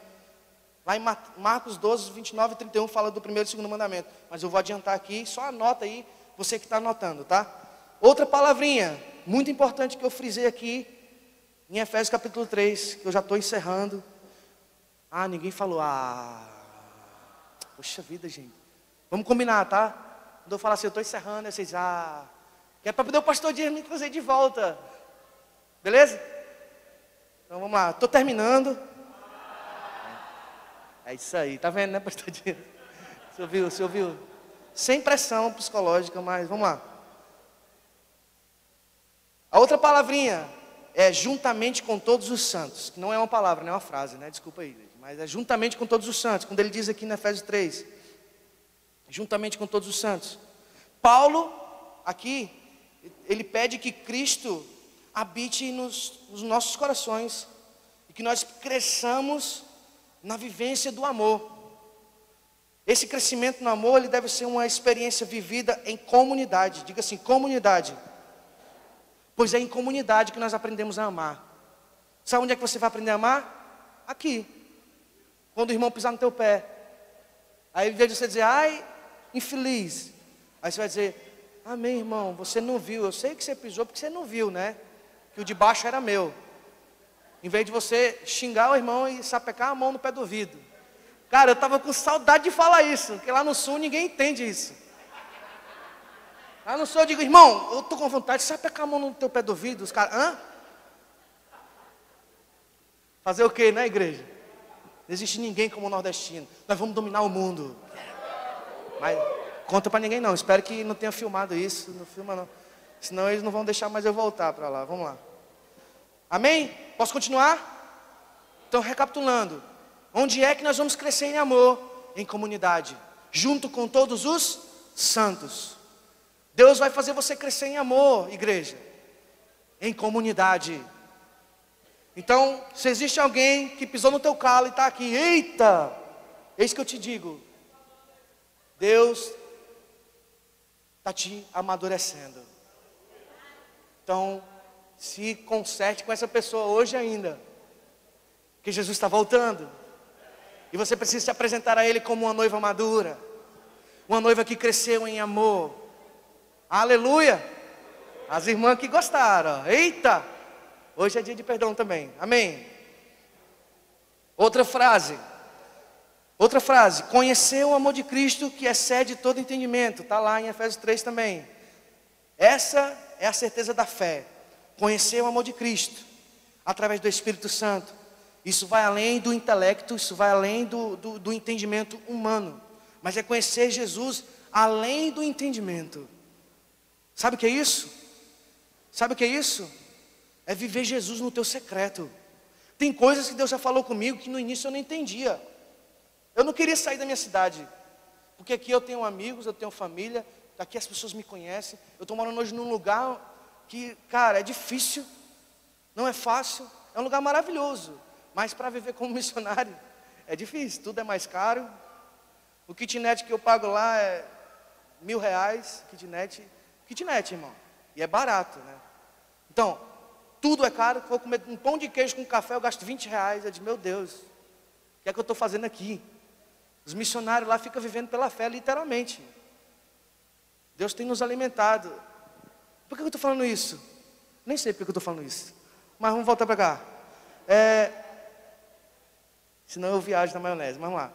Lá em Marcos 12, 29 e 31 fala do primeiro e segundo mandamento. Mas eu vou adiantar aqui, só anota aí, você que está anotando, tá? Outra palavrinha, muito importante que eu frisei aqui, em Efésios capítulo 3, que eu já estou encerrando. Ninguém falou, poxa vida, gente. Vamos combinar, tá? Quando eu falar assim, eu estou encerrando, vocês, que é para poder o pastor Dias me trazer de volta. Beleza? Então vamos lá, estou terminando. É isso aí, tá vendo, né, pastor Dias? Você ouviu? Sem pressão psicológica, mas vamos lá. A outra palavrinha é juntamente com todos os santos. Que não é uma palavra, não é uma frase, né? Desculpa aí, mas é juntamente com todos os santos. Quando ele diz aqui na Efésios 3, juntamente com todos os santos. Paulo, aqui, ele pede que Cristo habite nos nossos corações. E que nós cresçamos na vivência do amor. Esse crescimento no amor, ele deve ser uma experiência vivida em comunidade. Diga assim, comunidade. Pois é em comunidade que nós aprendemos a amar. Sabe onde é que você vai aprender a amar? Aqui. Quando o irmão pisar no teu pé. Aí, em vez de você dizer, infeliz. Aí você vai dizer, amém, irmão, você não viu. Eu sei que você pisou porque você não viu, né? Que o de baixo era meu. Em vez de você xingar o irmão e sapecar a mão no pé do ouvido. Cara, eu estava com saudade de falar isso. Porque lá no sul ninguém entende isso. Lá no sul eu digo, irmão, eu estou com vontade de sapecar a mão no teu pé do ouvido. Os caras, Fazer o quê, né, igreja? Não existe ninguém como o nordestino. Nós vamos dominar o mundo. Mas conta para ninguém não. Espero que não tenha filmado isso. Não filma não. Senão eles não vão deixar mais eu voltar para lá. Vamos lá. Amém? Posso continuar? Então, recapitulando. Onde é que nós vamos crescer em amor? Em comunidade. Junto com todos os santos. Deus vai fazer você crescer em amor, igreja. Em comunidade. Então, se existe alguém que pisou no teu calo e está aqui, eita, eis que eu te digo, Deus está te amadurecendo. Então, se conserte com essa pessoa hoje ainda, que Jesus está voltando, e você precisa se apresentar a Ele como uma noiva madura, uma noiva que cresceu em amor. Aleluia! As irmãs que gostaram, eita! Hoje é dia de perdão também, amém? Outra frase, conhecer o amor de Cristo que excede todo entendimento, está lá em Efésios 3 também. Essa é a certeza da fé, conhecer o amor de Cristo, através do Espírito Santo. Isso vai além do intelecto, isso vai além do entendimento humano, mas é conhecer Jesus além do entendimento. Sabe o que é isso? Sabe o que é isso? É viver Jesus no teu secreto. Tem coisas que Deus já falou comigo que no início eu não entendia. Eu não queria sair da minha cidade, porque aqui eu tenho amigos, eu tenho família, aqui as pessoas me conhecem. Eu estou morando hoje num lugar que, cara, é difícil, não é fácil, é um lugar maravilhoso, mas para viver como missionário é difícil, tudo é mais caro. O kitnet que eu pago lá é R$1.000, kitnet, irmão, e é barato, né? Então, tudo é caro. Vou comer um pão de queijo com café, eu gasto R$20. Eu digo, meu Deus, o que é que eu estou fazendo aqui? Os missionários lá ficam vivendo pela fé, literalmente. Deus tem nos alimentado. Por que eu estou falando isso? Nem sei por que eu estou falando isso. Mas vamos voltar para cá. Senão eu viajo na maionese. Vamos lá.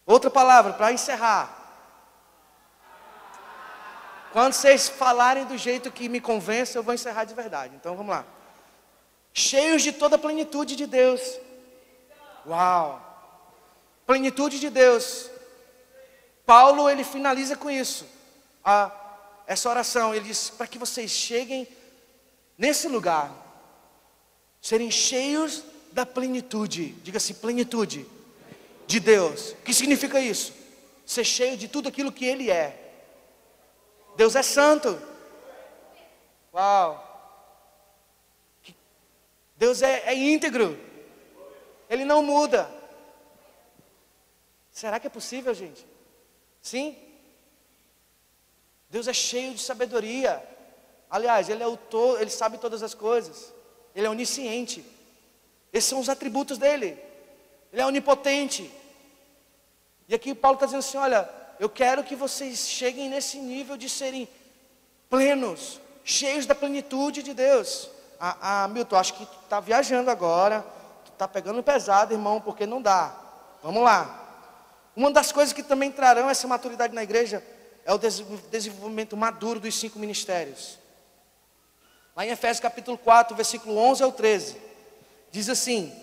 Outra palavra para encerrar. Quando vocês falarem do jeito que me convence, eu vou encerrar de verdade. Então vamos lá. Cheios de toda a plenitude de Deus. Uau! Plenitude de Deus. Paulo, ele finaliza com isso. Essa oração, ele diz, para que vocês cheguem nesse lugar, serem cheios da plenitude. Diga assim, plenitude de Deus. O que significa isso? Ser cheio de tudo aquilo que Ele é. Deus é santo. Uau! Deus é íntegro. Ele não muda. Será que é possível, gente? Sim? Deus é cheio de sabedoria. Aliás, Ele Ele sabe todas as coisas. Ele é onisciente. Esses são os atributos dEle. Ele é onipotente. E aqui Paulo está dizendo assim, olha, eu quero que vocês cheguem nesse nível de serem plenos, cheios da plenitude de Deus. Milton, acho que tu está viajando agora, tu está pegando pesado, irmão, porque não dá. Vamos lá. Uma das coisas que também trarão essa maturidade na igreja é o desenvolvimento maduro dos 5 ministérios. Lá em Efésios capítulo 4, versículo 11 ao 13, diz assim: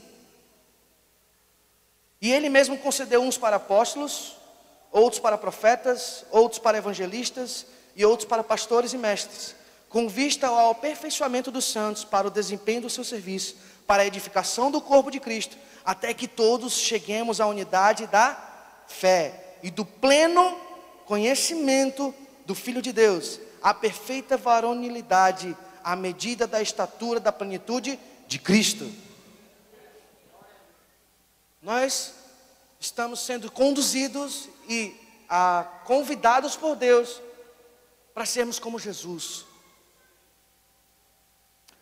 e Ele mesmo concedeu uns para apóstolos, outros para profetas, outros para evangelistas e outros para pastores e mestres, com vista ao aperfeiçoamento dos santos, para o desempenho do seu serviço, para a edificação do corpo de Cristo, até que todos cheguemos à unidade da fé e do pleno conhecimento do Filho de Deus, à perfeita varonilidade, à medida da estatura da plenitude de Cristo. Nós estamos sendo conduzidos e convidados por Deus para sermos como Jesus.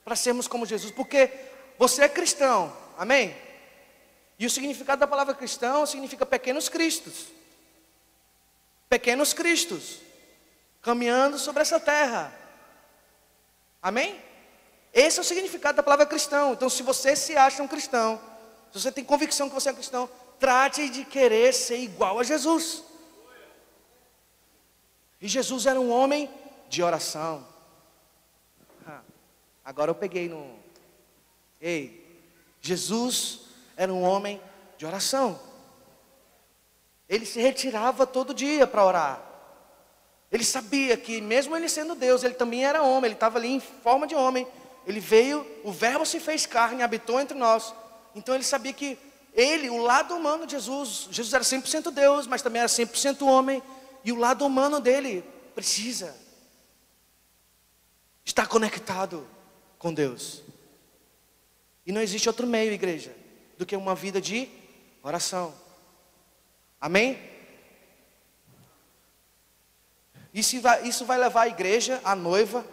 Para sermos como Jesus, porque você é cristão, amém? E o significado da palavra cristão significa pequenos cristos. Pequenos cristos, caminhando sobre essa terra. Amém? Esse é o significado da palavra cristão. Então, se você se acha um cristão, se você tem convicção que você é cristão, trate de querer ser igual a Jesus. E Jesus era um homem de oração. Agora eu peguei no... Jesus era um homem De oração. Ele se retirava todo dia para orar. Ele sabia que mesmo ele sendo Deus, ele também era homem, ele estava ali em forma de homem. Ele veio, o verbo se fez carne, habitou entre nós. Então ele sabia que ele, o lado humano de Jesus era 100% Deus, mas também era 100% homem. E o lado humano dele precisa estar conectado com Deus. E não existe outro meio, igreja, do que uma vida de oração. Amém? Isso vai levar a igreja, a noiva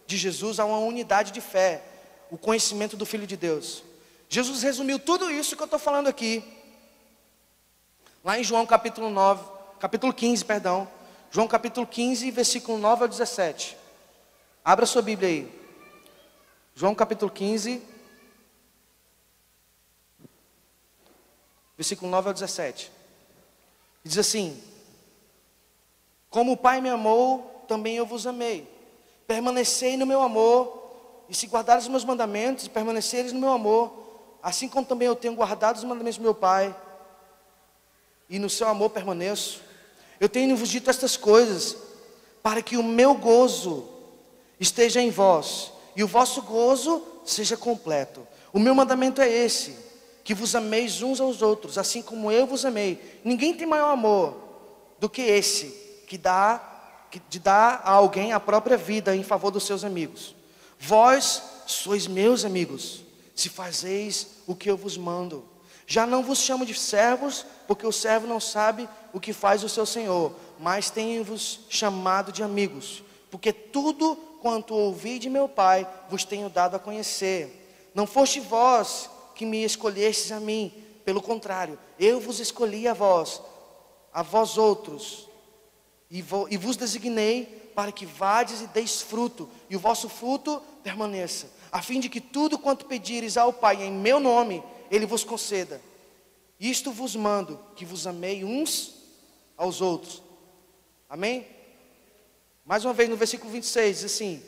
de Jesus, a uma unidade de fé, o conhecimento do Filho de Deus. Jesus resumiu tudo isso que eu estou falando aqui, lá em João capítulo 15, João capítulo 15, versículo 9 ao 17. Abra sua Bíblia aí. João capítulo 15, versículo 9 ao 17. Diz assim: como o Pai me amou, também eu vos amei. Permanecei no meu amor, e se guardares os meus mandamentos, e permaneceres no meu amor, assim como também eu tenho guardado os mandamentos do meu Pai, e no seu amor permaneço. Eu tenho-vos dito estas coisas, para que o meu gozo esteja em vós, e o vosso gozo seja completo. O meu mandamento é esse, que vos ameis uns aos outros, assim como eu vos amei. Ninguém tem maior amor do que esse, de dar a alguém a própria vida em favor dos seus amigos. Vós sois meus amigos, se fazeis o que eu vos mando. Já não vos chamo de servos, porque o servo não sabe o que faz o seu senhor, mas tenho-vos chamado de amigos, porque tudo quanto ouvi de meu Pai vos tenho dado a conhecer. Não foste vós que me escolhestes a mim, pelo contrário, eu vos escolhi a vós outros, e vos designei para que vades e deis fruto, e o vosso fruto permaneça, a fim de que tudo quanto pedires ao Pai em meu nome, Ele vos conceda. Isto vos mando, que vos amei uns aos outros. Amém? Mais uma vez no versículo 26, diz assim,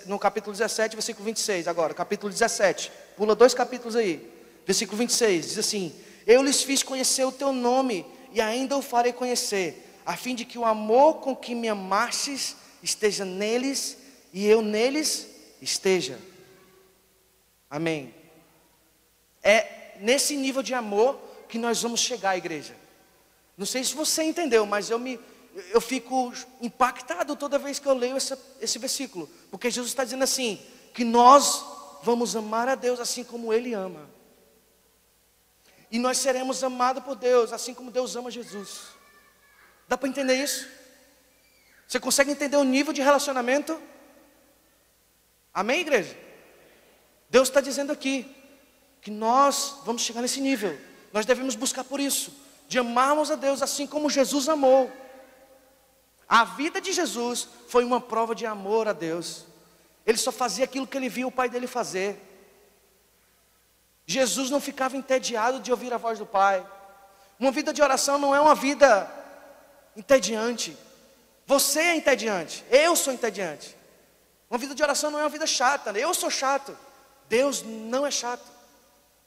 no capítulo 17, versículo 26, agora, capítulo 17, pula 2 capítulos aí, versículo 26, diz assim: eu lhes fiz conhecer o teu nome, e ainda o farei conhecer, a fim de que o amor com que me amastes esteja neles, e eu neles esteja. Amém. É nesse nível de amor que nós vamos chegar, igreja. Não sei se você entendeu, mas eu fico impactado toda vez que eu leio esse versículo, porque Jesus está dizendo assim, que nós vamos amar a Deus assim como Ele ama, e nós seremos amados por Deus assim como Deus ama Jesus. Dá para entender isso? Você consegue entender o nível de relacionamento? Amém, igreja? Deus está dizendo aqui que nós vamos chegar nesse nível. Nós devemos buscar por isso, de amarmos a Deus assim como Jesus amou. A vida de Jesus foi uma prova de amor a Deus. Ele só fazia aquilo que ele viu o Pai dele fazer. Jesus não ficava entediado de ouvir a voz do Pai. Uma vida de oração não é uma vida entediante. Você é entediante, eu sou entediante. Uma vida de oração não é uma vida chata, eu sou chato. Deus não é chato.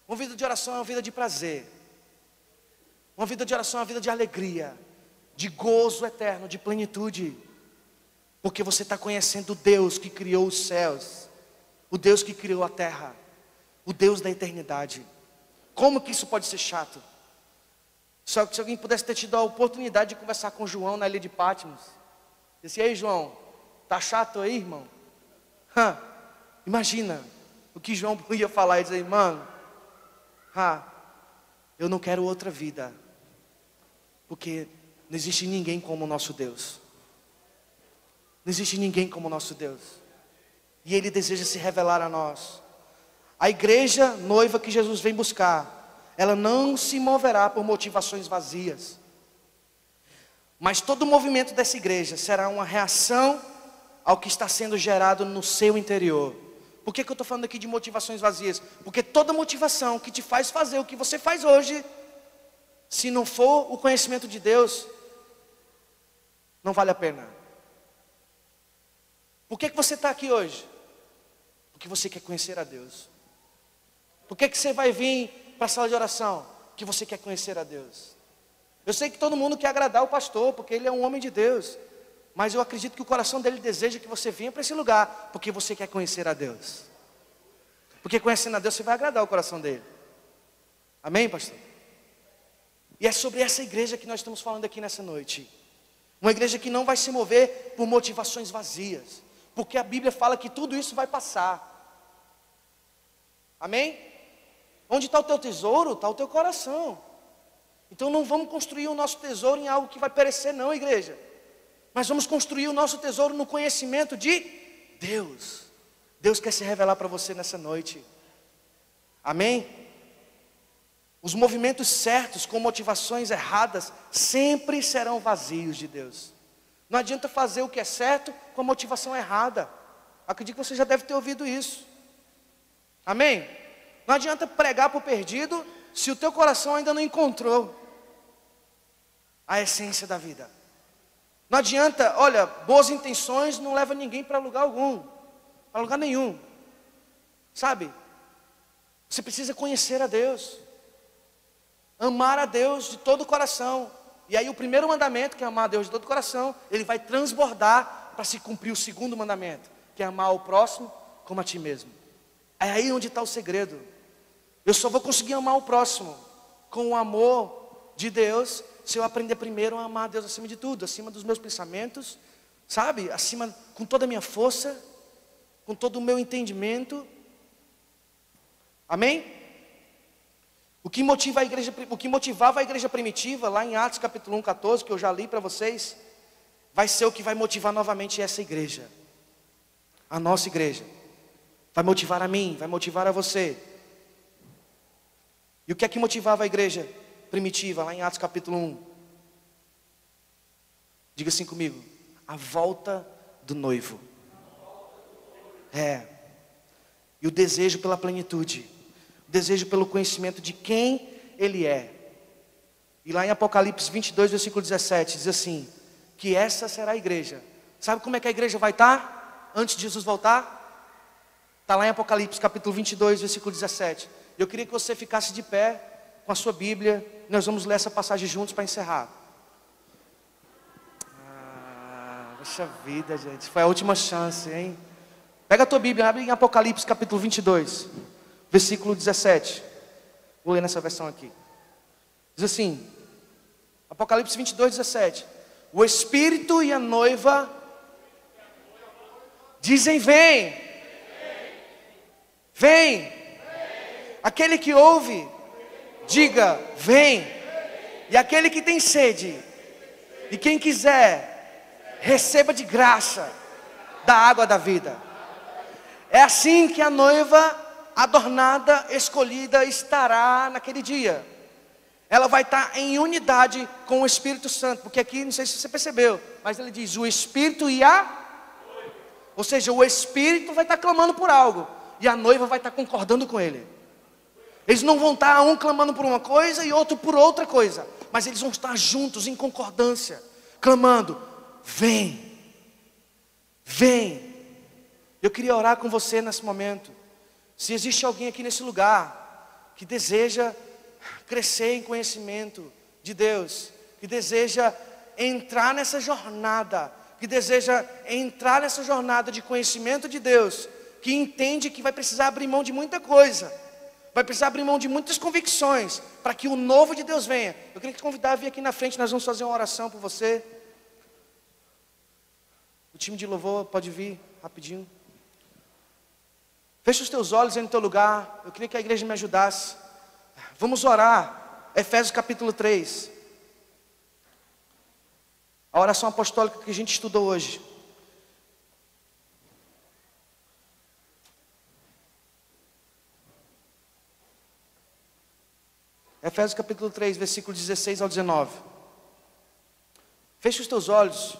Uma vida de oração é uma vida de prazer. Uma vida de oração é uma vida de alegria, de gozo eterno, de plenitude. Porque você está conhecendo o Deus que criou os céus, o Deus que criou a terra, o Deus da eternidade. Como que isso pode ser chato? Só que se alguém pudesse ter tido a oportunidade de conversar com João na ilha de Patmos, disse: ei João, tá chato aí, irmão? Imagina o que João ia falar e dizer: mano, eu não quero outra vida, porque não existe ninguém como o nosso Deus. Não existe ninguém como o nosso Deus, e Ele deseja se revelar a nós. A igreja noiva que Jesus vem buscar, ela não se moverá por motivações vazias, mas todo o movimento dessa igreja será uma reação ao que está sendo gerado no seu interior. Por que eu estou falando aqui de motivações vazias? Porque toda motivação que te faz fazer o que você faz hoje, se não for o conhecimento de Deus, não vale a pena. Por que você está aqui hoje? Porque você quer conhecer a Deus. Por que você vai vir para a sala de oração? Que você quer conhecer a Deus. Eu sei que todo mundo quer agradar o pastor, porque ele é um homem de Deus. Mas eu acredito que o coração dele deseja que você venha para esse lugar, porque você quer conhecer a Deus. Porque conhecendo a Deus você vai agradar o coração dele. Amém, pastor? E é sobre essa igreja que nós estamos falando aqui nessa noite. Uma igreja que não vai se mover por motivações vazias. Porque a Bíblia fala que tudo isso vai passar. Amém? Onde está o teu tesouro, está o teu coração. Então não vamos construir o nosso tesouro em algo que vai perecer não, igreja. Mas vamos construir o nosso tesouro no conhecimento de Deus. Deus quer se revelar para você nessa noite. Amém? Os movimentos certos com motivações erradas sempre serão vazios de Deus. Não adianta fazer o que é certo com a motivação errada. Acredito que você já deve ter ouvido isso. Amém? Não adianta pregar para o perdido se o teu coração ainda não encontrou a essência da vida. Não adianta, olha, boas intenções não levam ninguém para lugar algum, para lugar nenhum. Sabe? Você precisa conhecer a Deus. Amar a Deus de todo o coração. E aí o primeiro mandamento, que é amar a Deus de todo o coração, ele vai transbordar para se cumprir o segundo mandamento, que é amar o próximo como a ti mesmo. É aí onde está o segredo. Eu só vou conseguir amar o próximo com o amor de Deus se eu aprender primeiro a amar a Deus acima de tudo, acima dos meus pensamentos, sabe? Acima, com toda a minha força, com todo o meu entendimento. Amém? O que motivava a igreja primitiva, lá em Atos capítulo 1, 14, que eu já li para vocês, vai ser o que vai motivar novamente essa igreja. A nossa igreja. Vai motivar a mim, vai motivar a você. E o que é que motivava a igreja primitiva, lá em Atos capítulo 1? Diga assim comigo: a volta do noivo. E o desejo pela plenitude. Desejo pelo conhecimento de quem Ele é. E lá em Apocalipse 22, versículo 17, diz assim, que essa será a igreja. Sabe como é que a igreja vai estar antes de Jesus voltar? Está lá em Apocalipse capítulo 22, versículo 17. Eu queria que você ficasse de pé com a sua Bíblia. Nós vamos ler essa passagem juntos para encerrar. Poxa vida, gente, foi a última chance, hein? Pega a tua Bíblia, abre em Apocalipse capítulo 22, versículo 17. Vou ler nessa versão aqui. Diz assim, Apocalipse 22, 17. O Espírito e a noiva dizem: vem. Vem. Aquele que ouve, diga: vem. E aquele que tem sede, e quem quiser, receba de graça da água da vida. É assim que a noiva adornada, escolhida, estará naquele dia. Ela vai estar em unidade com o Espírito Santo, porque aqui, não sei se você percebeu, mas ele diz: o Espírito e a... Ou seja, o Espírito vai estar clamando por algo, e a noiva vai estar concordando com ele. Eles não vão estar um clamando por uma coisa e outro por outra coisa, mas eles vão estar juntos em concordância, clamando: vem, vem. Eu queria orar com você nesse momento. Se existe alguém aqui nesse lugar que deseja crescer em conhecimento de Deus, que deseja entrar nessa jornada, de conhecimento de Deus, que entende que vai precisar abrir mão de muita coisa, vai precisar abrir mão de muitas convicções, para que o novo de Deus venha. Eu queria te convidar a vir aqui na frente, nós vamos fazer uma oração por você. O time de louvor pode vir rapidinho. Fecha os teus olhos aí no teu lugar. Eu queria que a igreja me ajudasse. Vamos orar. Efésios capítulo 3. A oração apostólica que a gente estudou hoje. Efésios capítulo 3, versículo 16 ao 19. Fecha os teus olhos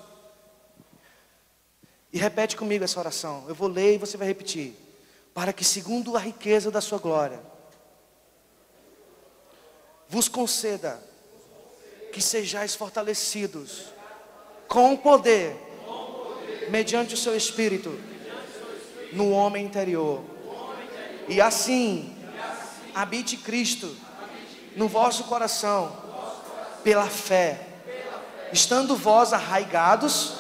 e repete comigo essa oração. Eu vou ler e você vai repetir. Para que, segundo a riqueza da sua glória, vos conceda que sejais fortalecidos com poder, mediante o seu Espírito, no homem interior. E assim, habite Cristo no vosso coração, pela fé, estando vós arraigados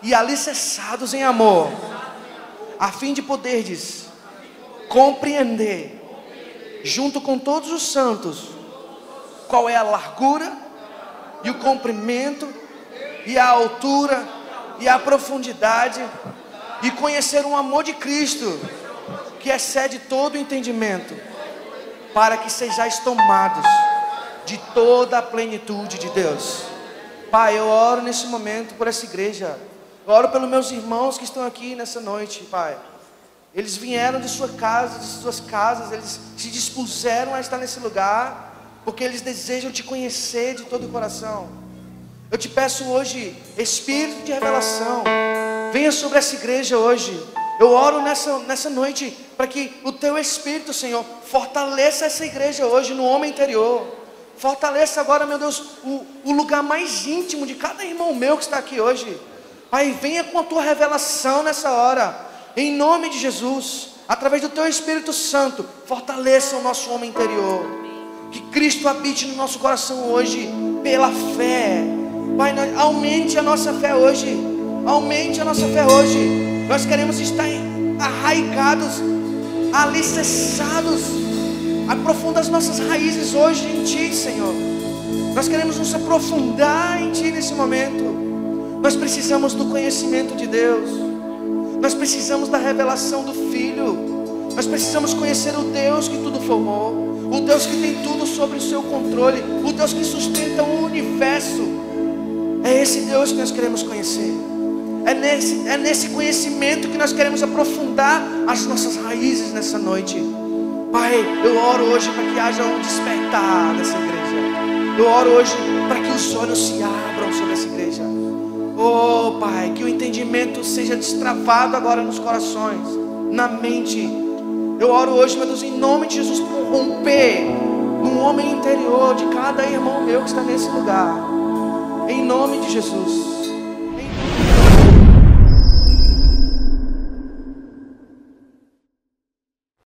e alicerçados em amor, a fim de poderdes compreender, junto com todos os santos, qual é a largura e o comprimento e a altura e a profundidade, e conhecer o amor de Cristo, que excede todo o entendimento, para que sejais tomados de toda a plenitude de Deus. Pai, eu oro nesse momento por essa igreja, eu oro pelos meus irmãos que estão aqui nessa noite, Pai. Eles vieram de sua casa, de suas casas, eles se dispuseram a estar nesse lugar, porque eles desejam te conhecer de todo o coração. Eu te peço hoje, Espírito de revelação, venha sobre essa igreja hoje. Eu oro nessa noite, para que o teu Espírito, Senhor, fortaleça essa igreja hoje no homem interior. Fortaleça agora, meu Deus, o lugar mais íntimo de cada irmão meu que está aqui hoje. Pai, venha com a tua revelação nessa hora, em nome de Jesus, através do teu Espírito Santo, fortaleça o nosso homem interior. Que Cristo habite no nosso coração hoje, pela fé. Pai, aumente a nossa fé hoje. Aumente a nossa fé hoje. Nós queremos estar arraigados, alicerçados. Aprofunda as nossas raízes hoje em Ti, Senhor. Nós queremos nos aprofundar em Ti nesse momento. Nós precisamos do conhecimento de Deus. Nós precisamos da revelação do Filho. Nós precisamos conhecer o Deus que tudo formou, o Deus que tem tudo sobre o seu controle, o Deus que sustenta o universo. É esse Deus que nós queremos conhecer. É nesse conhecimento que nós queremos aprofundar as nossas raízes nessa noite. Pai, eu oro hoje para que haja um despertar nessa igreja. Eu oro hoje para que os olhos se abram sobre essa igreja. Oh Pai, que o entendimento seja destravado agora nos corações, na mente. Eu oro hoje, meu Deus, em nome de Jesus, por romper no homem interior de cada irmão meu que está nesse lugar. Em nome de Jesus.